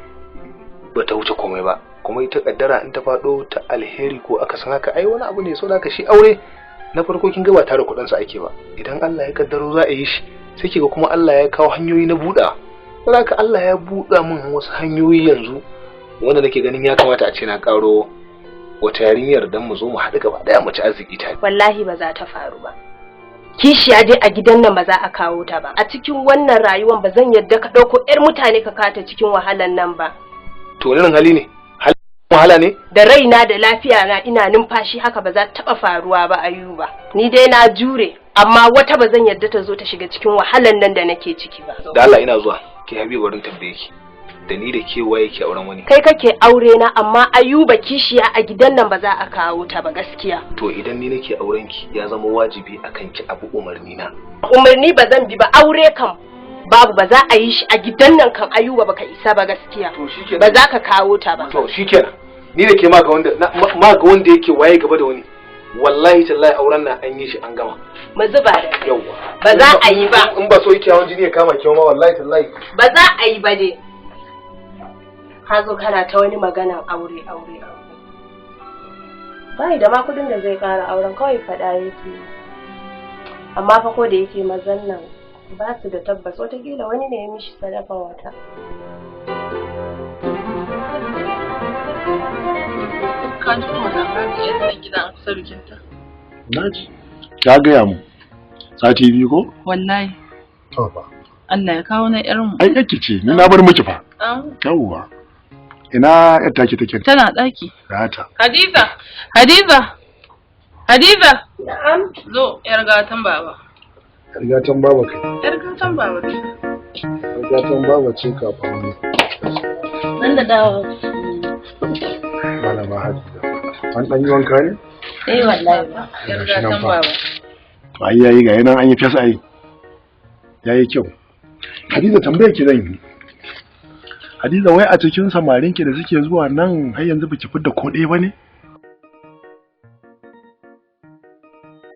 bata wuce komai ba kuma ita kaddara in ta fado ta alheri ko aka san haka ai wani abu ne so da ka shi aure na farko kin ga ba tare kudin sa ake ba idan Allah ya kaddaro za a yi shi sai kiga kuma Allah ya kawo hanyoyi na buɗa saboda Allah ya buɗa min wasu hanyoyi yanzu wanda nake ganin ya kamata a ce na karo wata yarinyar dan mu zo mu haɗu gaba daya mu ci arziki ta wallahi ba za ta faru ba kishiya dai a gidan nan ba za a kawo ta ba a cikin wannan rayuwar ba zan yadda ka dauko yar mutane ka kata cikin wahalan nan ba to wannan hali ne wahala ne da raina da lafiya na ina numfashi haka ba za ta taba faruwa ba Ayuba ni dai na jure amma wata ba zan yadda ta zo ta shiga cikin wahalan nan da nake ciki ba da Allah ina zuwa ke Habibu barin tambaye ki da ni da ke waye ke auren wani kai kake aure na amma Ayuba kishiya a gidan nan ba za a kawo ta ba gaskiya to idan ni nake auren ki ya zama wajibi akan ki abu umarni na umarni ba zan bi ba aure kam babu ba za a yi shi a gidan nan kan Ayuba baka isa ba gaskiya ba za ka kawo ta ba to shikenan ni da ke ma ga wanda yake waye gaba da wani wallahi tallahi auren nan an yi shi an gama mu zuba da yawa ba za a yi ba in ba so yake hawan jini ya kama ki ma wallahi tallahi ba za a yi ba dai ka zo kana ta wani maganan aure bai da ma kudin da zai kara auren kawai fada yake amma fa ko da yake mazan nan ba su da tabbas watakila wani ne ya mishi sadakan wata ka ji kuma labarin yadda gidan kusa bikinta naji ta gaya mu sati biyu ko wallahi to ba Allah ya kawo na yar mu ai yake ce ni na bar miki fa yawwa ina yar take tana daki gata Hadiza na'am zo yar gatan baba gatan baba kai yar gatan baba ce gatan baba ce kafin ne nan da dawo malama Hadiza an dan yi wanka ne wallahi yar gatan baba ai yayi ga yana an yi fesa ai yayi kyau Hadiza tambaye ki zan yi Hadiza wai a cikin samarin ki da suke zuwa nan har yanzu baki fidda ko ɗaya bane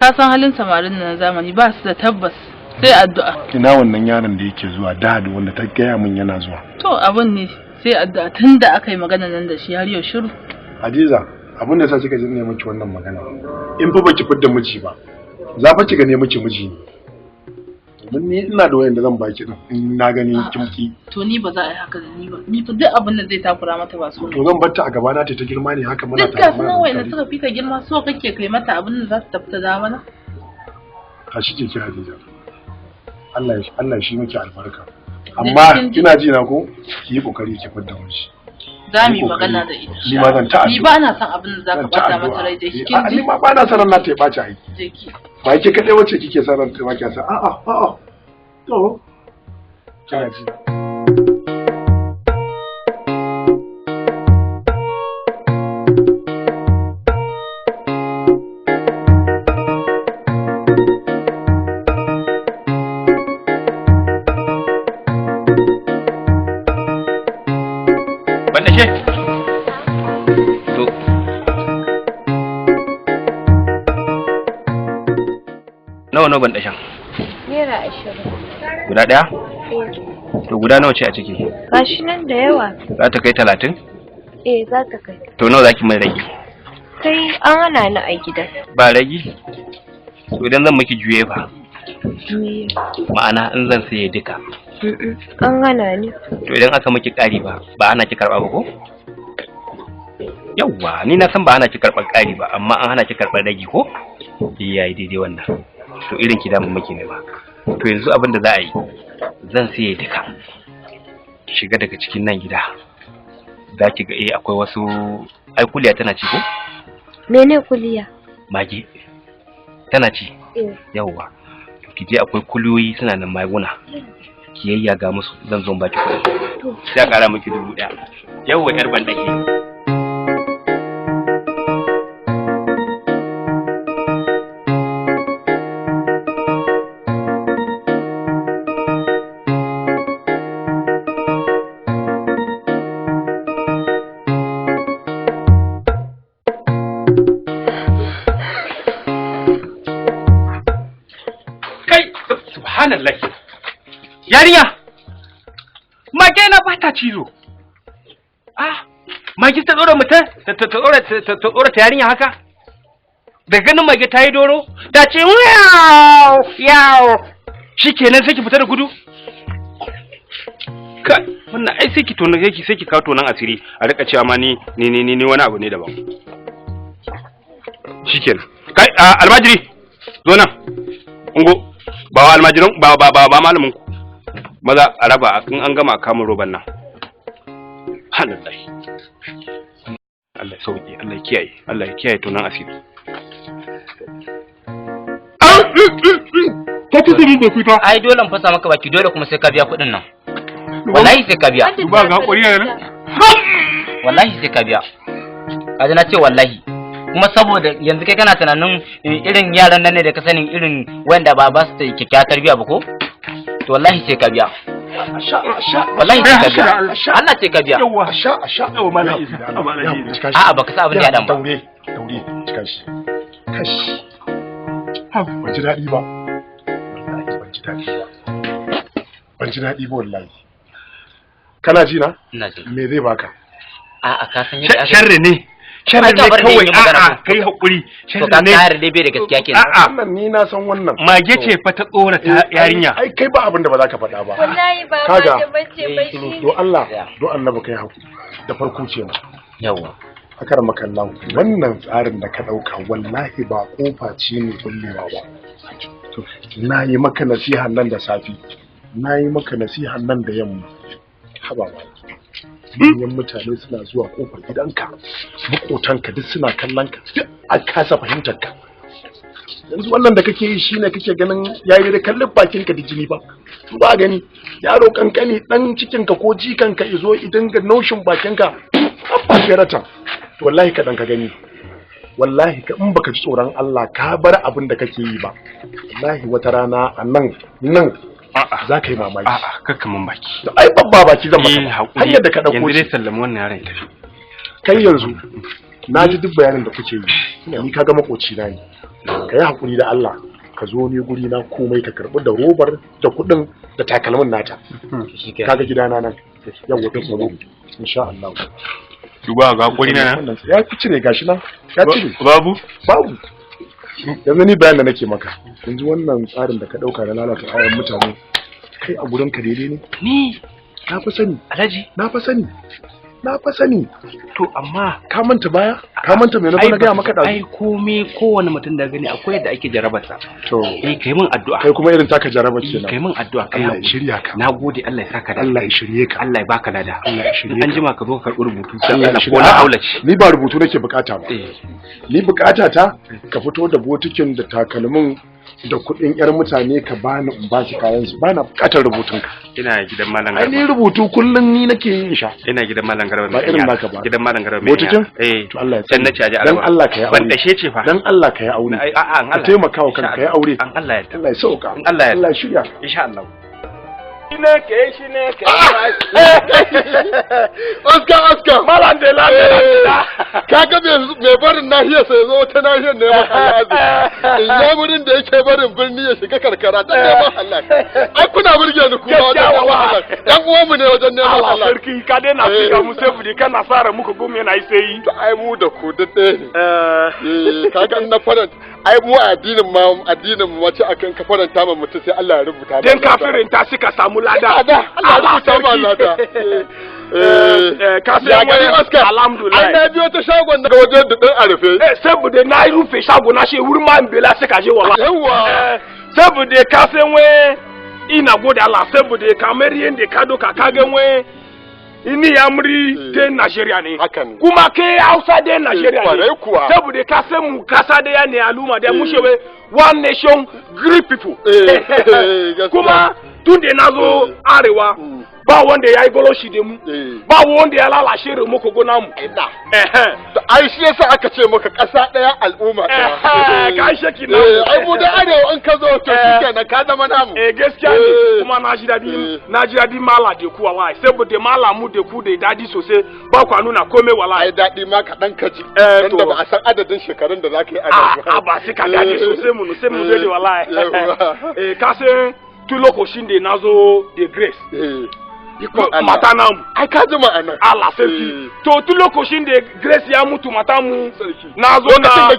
ka san halin samarin na zamani ba su da tabbas sai addu'a ina wannan yaron da yake zuwa da wanda ta gaya min yana zuwa to abun ne sai addu'a tunda aka yi magana nan da shi har yau shiru Hadiza abin da sa kika ji ne miki wannan magana in fa baki fidda miji ba za fa ki ga ne miki miji ne domin ni ina da wayan da zan baki din in na gani kimki. To ni ba za a yi haka da ni ba. Ni fa duk abin da zai takura mata ba so. To zan bar ta a gaba na ta girma ne haka muna tare. Duk gasu wayan da suka fita girma so kake kai mata abin da za su tafi ta da mana. Tashi ke kira Hadiza. Allah shi miki albarka. Amma kina ji na ko ki yi kokari ki fidda miji. Za mu yi magana da ita. Ni ma zan ta addu'a. Ni ba na son abin da zaka bata mata rai da shi kin ji. Ni ma ba na son na ta baci ai. Ba ke kadai wacce kike son ran ta baki sa. A'a. To. Kina ji. Nawa ban dashan? Naira 20. Guda ɗaya? To guda nawa ce a ciki? Gashi nan da yawa. Za ta kai 30? Za ta kai. To nawa zaki mai rage? Kai an hana ni a gida. Ba rage? To idan zan miki juye ba. Juye. Ma'ana in zan saye duka. An hana ni. To idan aka miki ƙari ba hana ki karɓa ba ko? Yawwa, ni na san ba hana ki karɓar ƙari ba, amma an hana ki karɓar rage ko? Yayi daidai wannan. To irin ki damu maki ne ba. To yanzu abin da za a yi zan siye duka shiga daga cikin nan gida za ki ga akwai wasu ai kuliya tana ci ko? Mene kuliya? Mage tana ci. Yawwa to ki je akwai kuliyoyi suna nan maguna ki yayyaga musu zan zo baki kuɗi sai a ƙara miki 1000. Yawwa yar bandake. Yarinya! Mage na ba ta cizo. Mage ta tsora mutum, ta tsora ta yarinya haka? Da ganin mage ta yi doro, ta ce yawo. Shi kenan sai ki fita da gudu? Wannan ai sai ki tona sai ki kawo tonan asiri a rika cewa ma ni wani abu ne daban. Shikenan. Kai almajiri zo nan. Ungo ba almajiran ba malamin ku. Maza a raba in an gama kamun roban nan. Halallahi. Allah ya sauke, Allah ya kiyaye tunan asiri. Ka ci zubi bai fita. Ai dole in fasa maka baki dole kuma sai ka biya kuɗin nan. Wallahi sai ka biya. Ba ga hakuri ne. Wallahi sai ka biya. Kaji na ce wallahi. Kuma saboda yanzu kai kana tunanin irin yaran nan ne da ka sani irin wanda ba su da kyakkyawar tarbiyya ba ko? To wallahi sai ka biya. Wallahi sai ka biya. Allah sai ka biya. Yawa malai. A'a baka sa abin da ya dan ba. Daure cika shi. Kashi. Ban ji daɗi ba. Ban ji daɗi ba wallahi. Kana ji na? Ina ji. Me zai baka? A'a ka san yadda sharri ne. Sharri ne kawai kai hakuri. To ka tayar da bai da gaskiya kenan. Wannan ni na san wannan. Mage ce fa ta tsorata yarinya. Ai kai ba abin da ba za ka faɗa ba. Wallahi ba ma da bace ba shi. Do Allah, do annabi kai hakuri. Da farko ce na. Yawa. Akar makallan wannan tsarin da ka dauka wallahi ba kofa ce ne kullewa ba. To na yi maka nasiha nan da safi. Na yi maka nasiha nan da yamma. Haba ba. Manyan mutane suna zuwa kofar gidanka, makotanka duk suna kallon ka, duk an kasa fahimtar ka. Yanzu wannan da kake yi shine kake ganin yayi da kallon bakin ka da jini ba. Ba gani yaro kankani dan cikin ka ko jikan ka izo idan ga naushin bakin ka. Ba ferata. To wallahi ka dan ka gani. Wallahi ka in baka ji tsoron Allah ka bar abin da kake yi ba. Wallahi wata rana a nan za ka yi mamaki. Kakka mun baki. Ai babba baki zan maka. Hanyar da ka dauko yanzu dai sallama wannan yaron tafi. Kai yanzu na ji duk bayanin da kuke yi. Ni kaga makoci na ne. Ka yi hakuri da Allah. Ka zo ne guri na komai ka karbi da robar da kudin da takalmin nata. Kaga gidana nan. Yawwa ta tsoro. Insha Allah. Duba ga hakuri na. Ya fi cire gashi nan. Ya cire. Babu. Yanzu ni bayan da nake maka. Yanzu wannan tsarin da ka dauka da lalata ayan mutane kai a gurin ka daidai ne? Ni na fa sani. Alhaji na fa sani. To amma ka manta baya? Ka manta me na ga maka da? Ai kowane mutum da gani akwai yadda ake jarabarsa. To kai min addu'a. Kai kuma irin taka jarabar kenan. Kai min addu'a kai. Allah ya shirya ka. Nagode Allah ya saka da. Allah ya shirye ka. Allah ya baka lada. Allah ya shirye ka. An jima ka zo ka karɓi rubutu. Allah ya shirye. Ni ba rubutu nake bukata ba. Ni bukata ta ka fito da botikin da takalmin da kuɗin yar mutane ka bani in ba su kayan su bana bukatar rubutun ka. Ina gidan malam Garba. Ni rubutu kullun ni nake yin sha. Ina gidan malam Garba. Ba irin naka ba. Gidan malam Garba mai. Botikin? To Allah ya tsare. Nace aje dan Allah ka yi aure. Ban dashe ce fa. Dan Allah ka yi aure. Ka taimaka wa kanka ka yi aure. An Allah ya. Allah ya sauka. Allah ya. Allah ya shirya. Insha Allah. Shine ke. Oscar. Malam de la. Kaga me barin nahiyar sai zo ta nahiyar ne maka in ya murin da yake barin birni ya shiga karkara dan neman Allah. Ai kuna burge ni kuma wajen Allah. Dan uwan mu ne wajen neman Allah. Sarki ka dai na fika mu sai fudi kana sara muku gumi yana yi sai yi. To ai mu da ku da ne. Kaga na faranta ai mu addinin mu wace akan ka faranta ma mutum sai Allah ya rubuta. Dan kafirin ta suka samu lada. Allah ya rubuta lada. Ka sai wani Oscar alhamdulillah. Ai na biyo ta shagon daga wajen da dan arfe. Saboda na yi rufe shago na she wurin ma bela suka je wallahi. Yawa. Saboda ka sai wai ina gode Allah saboda kamar yanda ka doka ka ga wai ini yamri de Nigeria ne kuma ke Hausa de Nigeria ne saboda ka san mu kasa da ya ne aluma da mu shewe one nation great people kuma tun da nazo arewa ba wanda ya yi goloshi da mu ba wanda ya lalashe da muku gona mu ai shi yasa aka ce maka kasa daya al'umma ka shaki na ai mu da arewa in ka zo to shikenan ka zama namu gaskiya ne kuma na ji dadi mala da ku wallahi saboda mala mu da ku da dadi sosai ba ku nuna komai wallahi ai dadi ma ka dan kaji dan da ba a san adadin shekarun da zaka yi a ba sai ka dadi sosai mu sai mu dade wallahi ka san tu lokacin da nazo da Grace mata namu ai ka ji ma'ana Allah sarki to tun lokacin da Grace ya mutu mata mu na zo na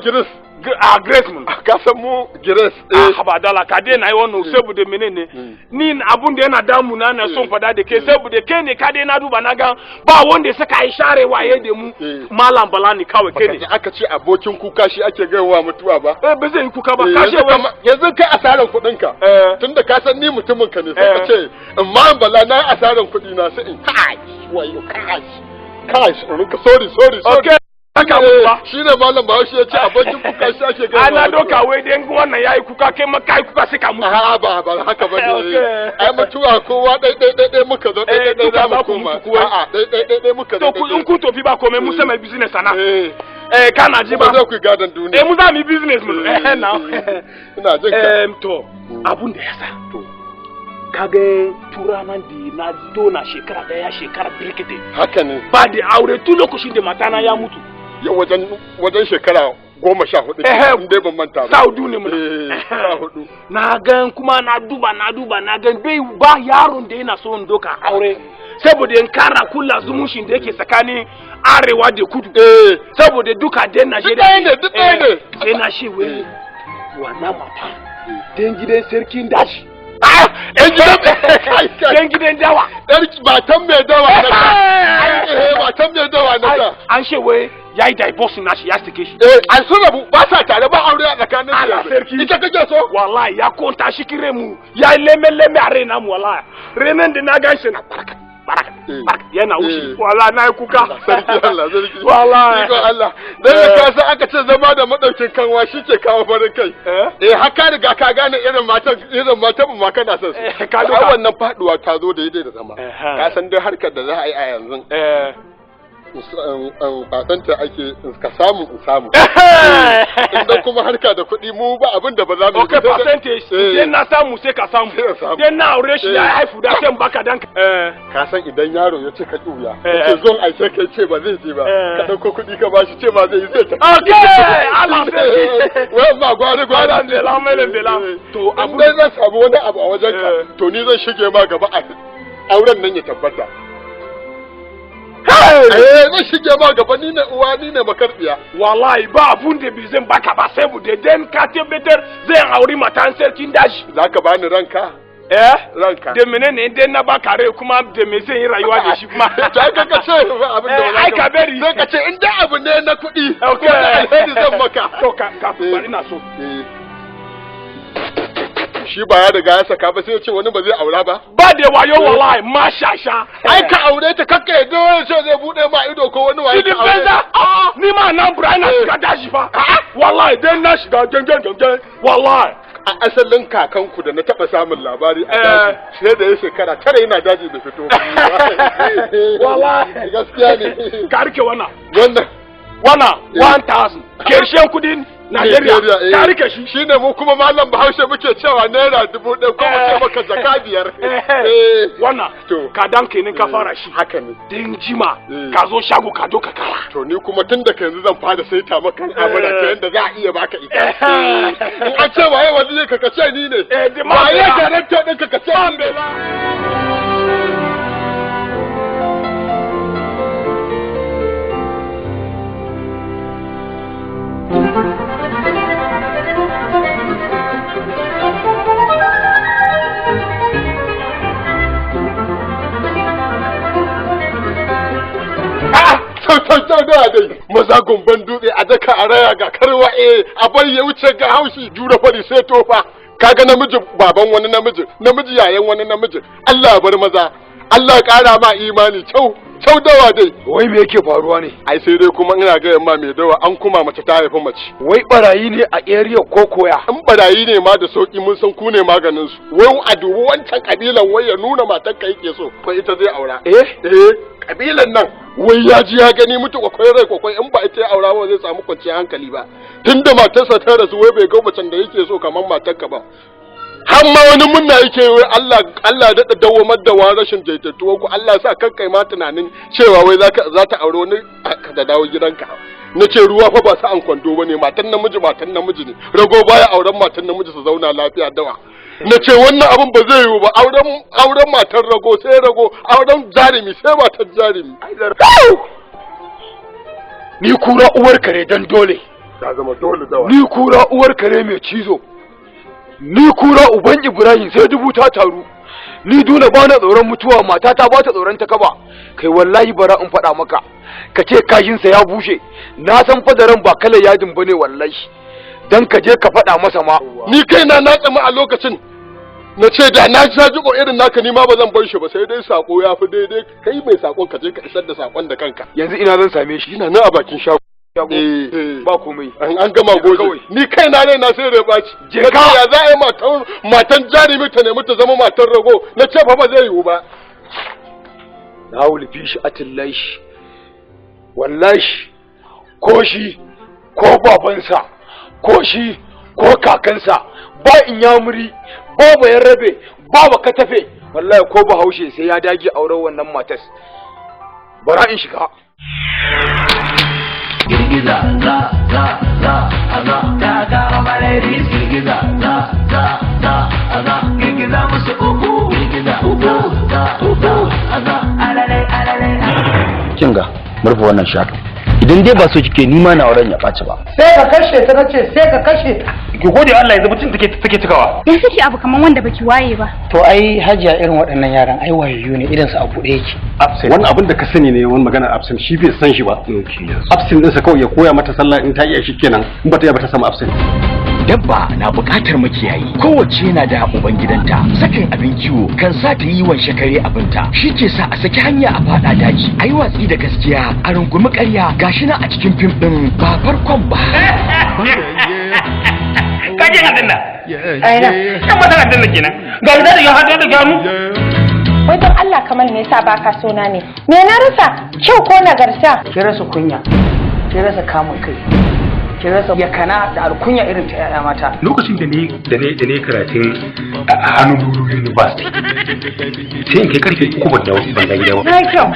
Grace mun ka san mu Grace haba dala ka dai na yi wannan saboda menene ni abun da yana damu na son fada da ke saboda ke ne ka dai na duba na ga ba wanda saka yi share waye da mu malam bala ne kawai ke ne aka ce abokin kuka shi ake gaiwa mutuwa ba ba zai yi kuka ba ka ce yanzu kai asaran kuɗin ka tunda ka san ni mutumin ka ne sai ka ce malam bala na asaran kuɗi na sai in kai wayo kai sorry shi ne malam Bahaushe ya ce abokin kuka shi ake gaiwa ana doka wai dai wannan yayi kuka kai ma kai kuka sai ka mutu ba haka ba ne ai mutuwa kowa dai muka zo dai za mu koma a'a dai muka zo to in ku tofi ba komai mu sai mai business ana kana ji ba za ku gadan duniya mu za mu business mu na ina jin ka to abun da yasa to kage turaman da na zo na shekara daya shekara birkite haka ne ba da aure tun lokacin da matana ya mutu yau wajen shekara 14 in dai ban manta ba saudu ne mun na gan kuma na duba na gan bai ba yaron da yana so in doka aure saboda in kara kula zumushin da yake tsakanin arewa da kudu saboda duka da Najeriya duk ɗaya ne sai na shi wai wannan mata dan gidan sarkin daji yan gidan dawa matan mai dawa matan mai dawa na ta an ce wai ya yi divorce na shi ya sike shi an sun rabu ba sa tare ba aure a tsakanin su ita kake so wallahi ya konta shi kire mu ya yi leme a raina mu wallahi renan da na gan shi na baraka yana wuce wallahi na yi kuka sarki wallahi Allah dan da ka san aka ce zama da madaukin kanwa shike kawo farin kai haka riga ka gane irin matan mu ma kana son su ka wannan faduwa ta zo da daidai da zama ka san dai harkar da za a yi a yanzu fasanta ake ka samu in samu idan kuma harka da kuɗi mu ba abin da ba za mu yi okay percentage idan na samu sai ka samu idan na aure shi ya haifu da sai baka dan ka san idan yaro ya ce ka kiuya ce zon aike kai ce ba zai je ba ka dauko kuɗi ka bashi ce ba zai yi zai ta okay Allah sai wai ba gwari Allah bela to abin da zan samu wani abu a wajen ka to ni zan shige ma gaba a auren nan ya tabbata zan shige ma gaba, ni ne uwa ni ne makarbiya. Wallahi ba abun da bi zan baka ba sai bude dan ka tabbatar zan auri matan sarkin dashi. Zaka bani ranka? Ranka. Da menene idan na baka rai kuma da me zan yi rayuwa da shi kuma. Ta ka ce abin da ai ka bari. Sai ka ce in dai abu ne na kuɗi. Okay. Alheri zan maka. To ka bari na so. Shi ba ya riga ya saka ba sai ya ce wani ba zai aura ba. Ba da wayo wallahi mashasha. Ai ka aure ta kakka ya dole sai zai bude ma ido ko wani waye. Shi banza. Ni ma nan bura na shiga dashi fa. Wallahi dan na shiga gangan wallahi. A asalin kakanku da na taba samun labari a daji sai da ya shekara 9 yana daji da fito. Wallahi gaskiya ne. Ka rike wannan. 1000 kershen kudin Najeriya ka rike shi. Shine mu kuma malam Bahaushe muke cewa naira 1000 ko mu ce maka zaka 5. Wannan to ka dan kenin ka fara shi. Haka ne. Din jima ka zo shago ka doka kala. To ni kuma tun da yanzu zan fara saita maka amana ta yanda za a iya baka ita. In an ce waye wani ka kace ni ne. Waye garanto din ka kace ni ne. Dai maza gumban dutse a daka a raya ga karwa a bari ya wuce ga haushi jura fari sai tofa kaga namiji baban wani namiji yayan wani namiji Allah bar maza Allah kara ma imani kyau dawa dai wai me yake faruwa ne ai sai dai kuma ina ga yamma mai dawa an kuma mace ta haifi mace wai barayi ne a area ko koya in barayi ne ma da sauki mun san ku ne maganin su wai a dubu wancan kabilan wai ya nuna matar ka yake so ko ita zai aura kabilan nan wai ya ji ya gani mutu kwakwai in ba ita ya aura ba zai samu kwanciyar hankali ba tunda matarsa ta rasu wai bai ga macen da yake so kamar matarka ba har ma wani munna yake wai Allah da dawamar da wa rashin jaitattuwa ku Allah sa kankai ma tunanin cewa wai za ta aure wani da dawo gidanka na ce ruwa fa ba sa an kwando bane matan namiji ne rago baya auren matan namiji su zauna lafiya dawa na ce wannan abin ba zai yiwu ba auren matar rago sai rago auren jarumi sai matar jarumi ni kura uwar kare dan dole ta zama dole dawa ni kura uwar kare mai cizo ni kura uban Ibrahim sai dubu ta taru ni dole ba na tsoron mutuwa matata ba ta tsoron ta kaba kai wallahi bara in faɗa maka ka ce kashinsa ya bushe na san fadaran ba kalar yadin bane wallahi dan ka je ka faɗa masa ma ni kaina na tsama a lokacin na ce da na jiko irin naka ni ma ba zan bar shi ba sai dai sako ya fi daidai kai mai sakon ka je ka isar da sakon da kanka yanzu ina zan same shi ina nan a bakin shago ba komai an gama goje ni kaina ne na sai da baci je ka ya za a yi matan jarumi ta nemi ta zama matan rago na ce fa ba zai yiwu ba na wulfi shi atillahi wallahi ko shi ko babansa ko shi ko kakansa ba inyamuri ba bayan rabe ba katafe wallahi ko bahaushe sai ya dage auren wannan matas bara in shiga girgiza za ta kawo malaris girgiza za girgiza musu uku girgiza kinga murfa wannan shato idan dai ba so kike nima na auren ya ɓaci ba sai ka kashe ta nace sai ka kashe ta ki gode Allah yanzu mutum take cikawa dan kike abu kaman wanda baki waye ba to ai hajiya irin waɗannan yaran ai wayayyu ne idan su a buɗe yake absent wannan abin da ka sani ne wani magana absent shi bai san shi ba absent ɗinsa kawai ya koya mata sallah in ta iya shi kenan in ba ta iya ba ta samu absent dabba na buƙatar makiyayi kowace na da uban gidanta sakin abin kiwo kan sa ta yi wanshe kare abinta shi ke sa a saki hanya a fada daji a yi watsi da gaskiya a rungumi ƙarya gashi na a cikin fim ɗin ba farkon ba kaje hadin nan aina kan mata hadin nan kenan ga da ya hado da gamu wai don Allah kamar me yasa baka so na ne me na rasa kyau ko nagarta ki rasa kunya ki rasa kamun kai ki rasa yakana da alkunya irin ta yaya mata lokacin da ne karatun a hannun university sai in kai karfe 3 ban da gida ba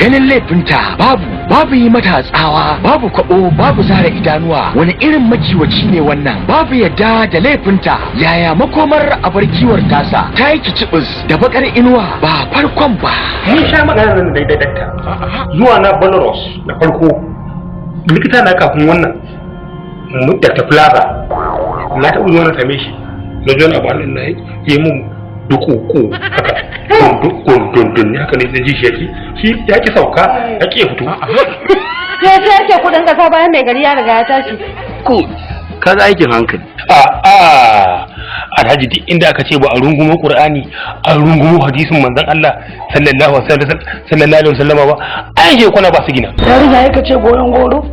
ganin laifinta babu babu yi mata tsawa, babu kwabo, babu zara idanuwa. Wani irin makiwaci ne wannan? Babu yadda da laifinta. Yaya makomar abar kiwar tasa? Ta yi kicibis da bakar inuwa ba farkon ba. Mun sha magana nan da dakta. Zuwa na Belarus da farko likita na kafin wannan Dr. Plaza na taɓa zuwa na same shi na jon abu alin na yi mun duku haka dundun haka ne zai ji shi ya ki sauka ya ki fito ya ce yake kudin kasa bayan mai gari ya riga ya tashi ko kaga aikin hankali alhaji duk inda aka ce ba a rungumo qur'ani a rungumo hadisin manzon Allah sallallahu alaihi wasallam ba ai je kwana ba su gina yarinya yake ce goyon goro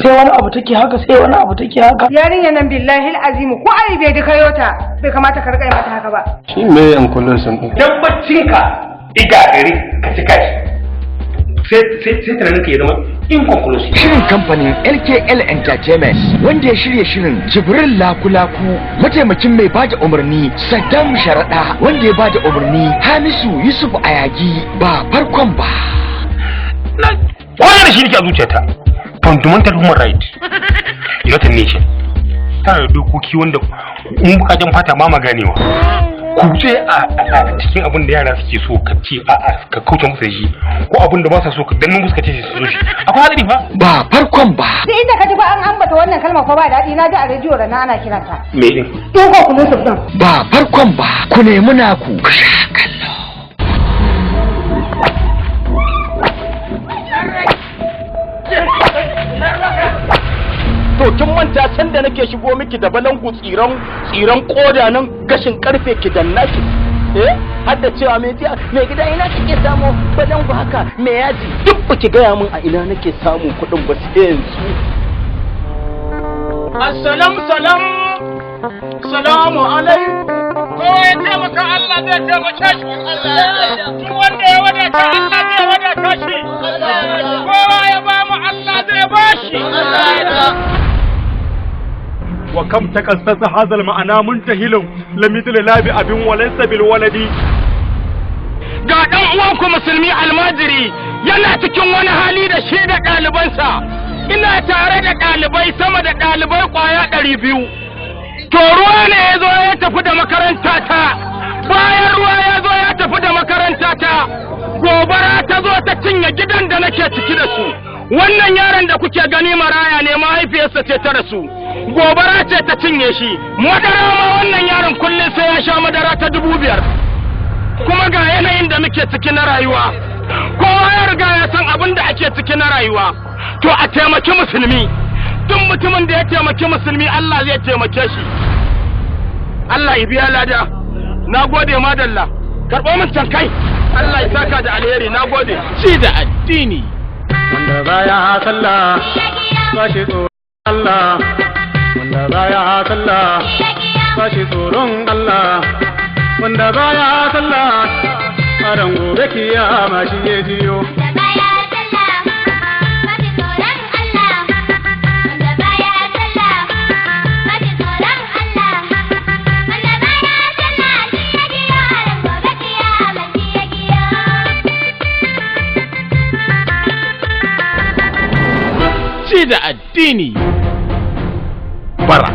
sai wani abu take haka sai wani abu take haka yarinya nan billahi alazim ko ai bai da kayota bai kamata ka rika mata haka ba shi me yan kullun sun tabbacin ka igagari ka cika sai tunanin ka ya zama inconclusive. Shirin kamfanin LKL Entertainment wanda ya shirya shirin Jibril Lakulaku, mataimakin mai bada umarni Saddam Sharaɗa wanda ya bada umarni Hamisu Yusuf Ayagi ba farkon ba. Wannan shi ne a zuciyata. Fundamental human right. United Nation. Tana da dokoki wanda in bukajen fata ba maganewa. Kutse a cikin abin da yara suke so ka ce ka kauce musu shi ko abin da ba sa so ka danne musu ka ce su shi akwai hadari fa ba farkon ba sai inda ka ji ba an ambata wannan kalma ko ba daɗi na ji a rediyo da ana kiranta me din in ko kuma su din ba farkon ba ku nemi naku ku sha kallo to kin manta san da nake shigo miki da balangu tsiran koda nan gashin karfe ki danna ki har da cewa me gida ina kike samu balangu haka me yaji duk baki gaya min a ina nake samu kuɗin ba sai yanzu salamu alaikum ko ya taimaka Allah zai taimaka shi duk wanda ya wadata Allah zai wadata shi kowa ya ba mu Allah zai ba shi وكم تكسس هذا المعنى منتهل لمثل لاب أب وليس بالولد ga dan uwanku musulmi almajiri yana cikin wani hali da shi da ɗalibansa ina tare da ɗalibai sama da ɗalibai kwaya 200 to ruwa ne ya zo ya tafi da makaranta ta bayan ruwa ya zo ya tafi da makaranta ta gobara ta zo ta cinye gidan da nake ciki da su wannan yaron da kuke gani maraya ne mahaifiyarsa ce ta rasu gobara ce ta cinye shi madara ma wannan yaron kullum sai ya sha madara ta 5,000 kuma ga yanayin da muke ciki na rayuwa kowa ya riga ya san abin da ake ciki na rayuwa to a taimaki musulmi duk mutumin da ya taimaki musulmi Allah zai taimake shi Allah ya biya lada na gode madalla karɓo min can kai Allah ya saka da alheri na gode ci da addini wanda baya sallah ba shi tsoron Allah wanda baya sallah ba shi tsoron Allah wanda baya sallah a ran gobe kiyama shi ya jiyo ci da addini bara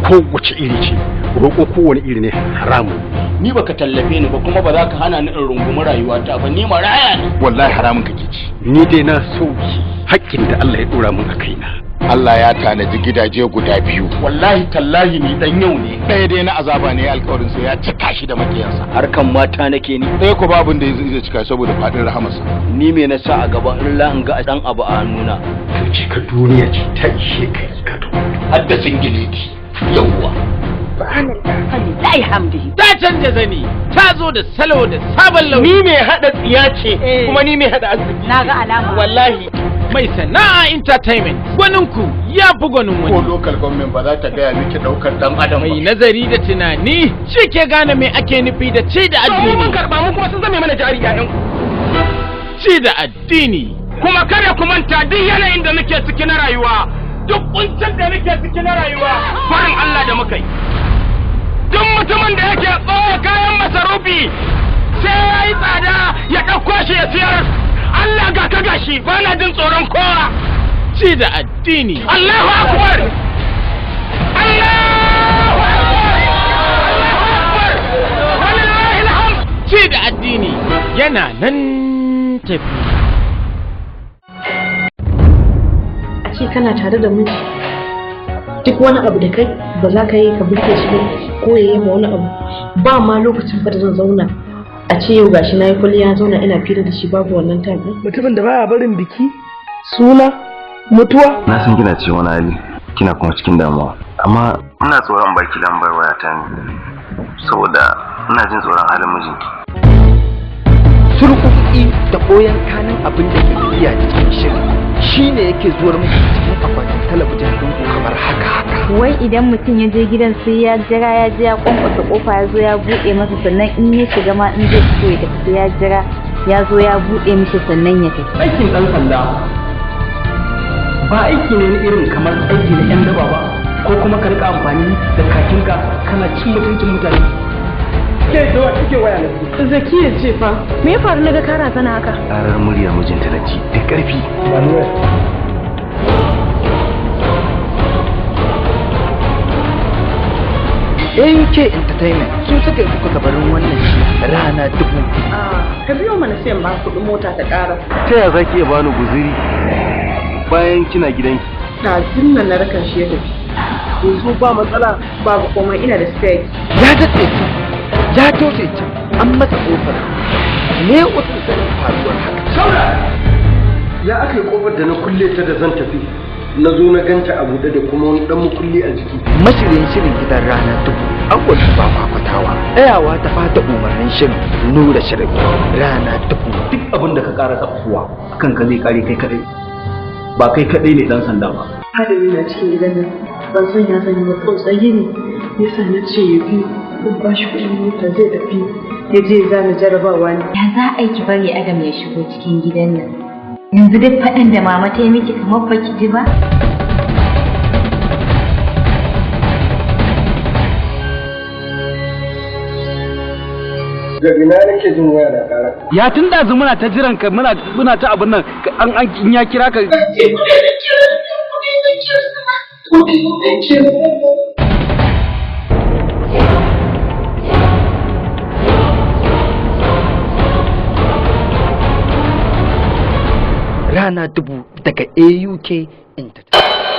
kowace iri ce roƙo kowane iri ne haramun ni baka tallafe ni ba kuma ba za ka hana ni in rungumi rayuwata ba ni maraya ne wallahi haramun kake ci ni dai na sauki haƙƙin da Allah ya dora min a kaina Allah ya tanaji gidaje guda 2 wallahi tallahi ni dan yau ne ɗaya dai na azaba ne alƙawarin sa ya cika shi da makiyansa harkan mata nake ni ɗaya ko babun da zai cika saboda fadin rahamarsa ni me na sa a gaban Allah in ga dan abu a hannuna ka duniya ce ta ishe kai ka to haddasin giliti yawwa Alhamdulillah hamdihi ta canja zani ta zo da salo da sabon launi ni mai hada tsiya ce kuma ni mai hada arziki na ga alama wallahi mai sana'a entertainment gwaninku ya fi gwanin wani ko local government ba za ta gaya miki daukar dan adam mai nazari da tunani shi ke gane me ake nufi da ci da addini mun karba mu kuma sun zame mana jari ƴaƴan ci da addini kuma kada ku manta duk yanayin da muke ciki na rayuwa duk kuncin da muke ciki na rayuwa farin Allah da muka yi duk mutumin da yake tsoye kayan masarufi sai ya yi tsada ya ɗauko shi ya siyar Allah ga ka gashi ba na jin tsoron kowa. Ci da addini. Allahu akbar. Allahu akbar. Allahu akbar. Wallahi alhamd. Ci da addini yana nan tafi. A ce kana tare da miji duk wani abu da kai ba za ka yi ka burge shi ba ko ya yi ma wani abu ba ma lokacin da zan zauna a ce yau gashi na yi kwalliya zauna ina fira da shi babu wannan time mutumin da baya barin biki suna mutuwa. Na san kina cikin wani hali kina kuma cikin damuwa amma ina tsoron baki lambar wayata ne saboda ina jin tsoron halin mijinki. Surkuki da boyan kanin abin da ke tafiya cikin shirin shine yake zuwar muku cikin akwatin talabijin ɗinku kamar haka. Wai idan mutum ya je gidan sai ya jira ya je ya kwankwasa kofa ya zo ya buɗe masa sannan in ya shiga ma in zai fito ya tafi ya jira ya zo ya buɗe mishi sannan ya tafi. Aikin ɗan sanda ba aiki ne na irin kamar aiki na 'yan daba ba ko kuma ka rika amfani da kakinka kana cin mutuncin mutane. Ke da wa kike waya na Zakiya ce fa me ya faru naga kara sana haka? Karar murya mijinta da ji da ƙarfi. AUK Entertainment sun saka kuka gabarin wannan shi rana dubu. Ka biyo mana sai ba kuɗin mota ta ƙara. Ta yaya za ki iya bani guziri bayan kina gidanki? Na zinna na rakan shi ya tafi. Yanzu ba matsala babu komai ina da spare. Ya daɗe ya toshe can an masa ƙofar. Me wasu da faruwar haka? Saura! Ya aka yi ƙofar da na kulle ta da zan tafi. Na zo na ganta a buɗe da kuma wani ɗan mukulli a jiki. Mashirin shirin gidan rana dubu an wasu ba kwakwatawa. Tsayawa ta fata umarnin shirin nura shirin rana dubu. Duk abin da ka ƙara tsafuwa akan ka zai kare kai kaɗai. Ba kai kaɗai ne ɗan sanda ba. Hadari na cikin gidan nan ban san ya sani ba tsautsayi ne yasa na ce ya bi ko ba shi kuɗin mota zai tafi ya je zana jarabawa ne. Ya za a yi ki bari Adam ya shigo cikin gidan nan? Yanzu duk faɗin da mama ta yi miki kamar baki ji ba? Da ina nake jin waya da ƙara. Ya tun da muna ta jiran ka muna ta abin nan an in ya kira ka. Rana dubu daga AUK Entertainment.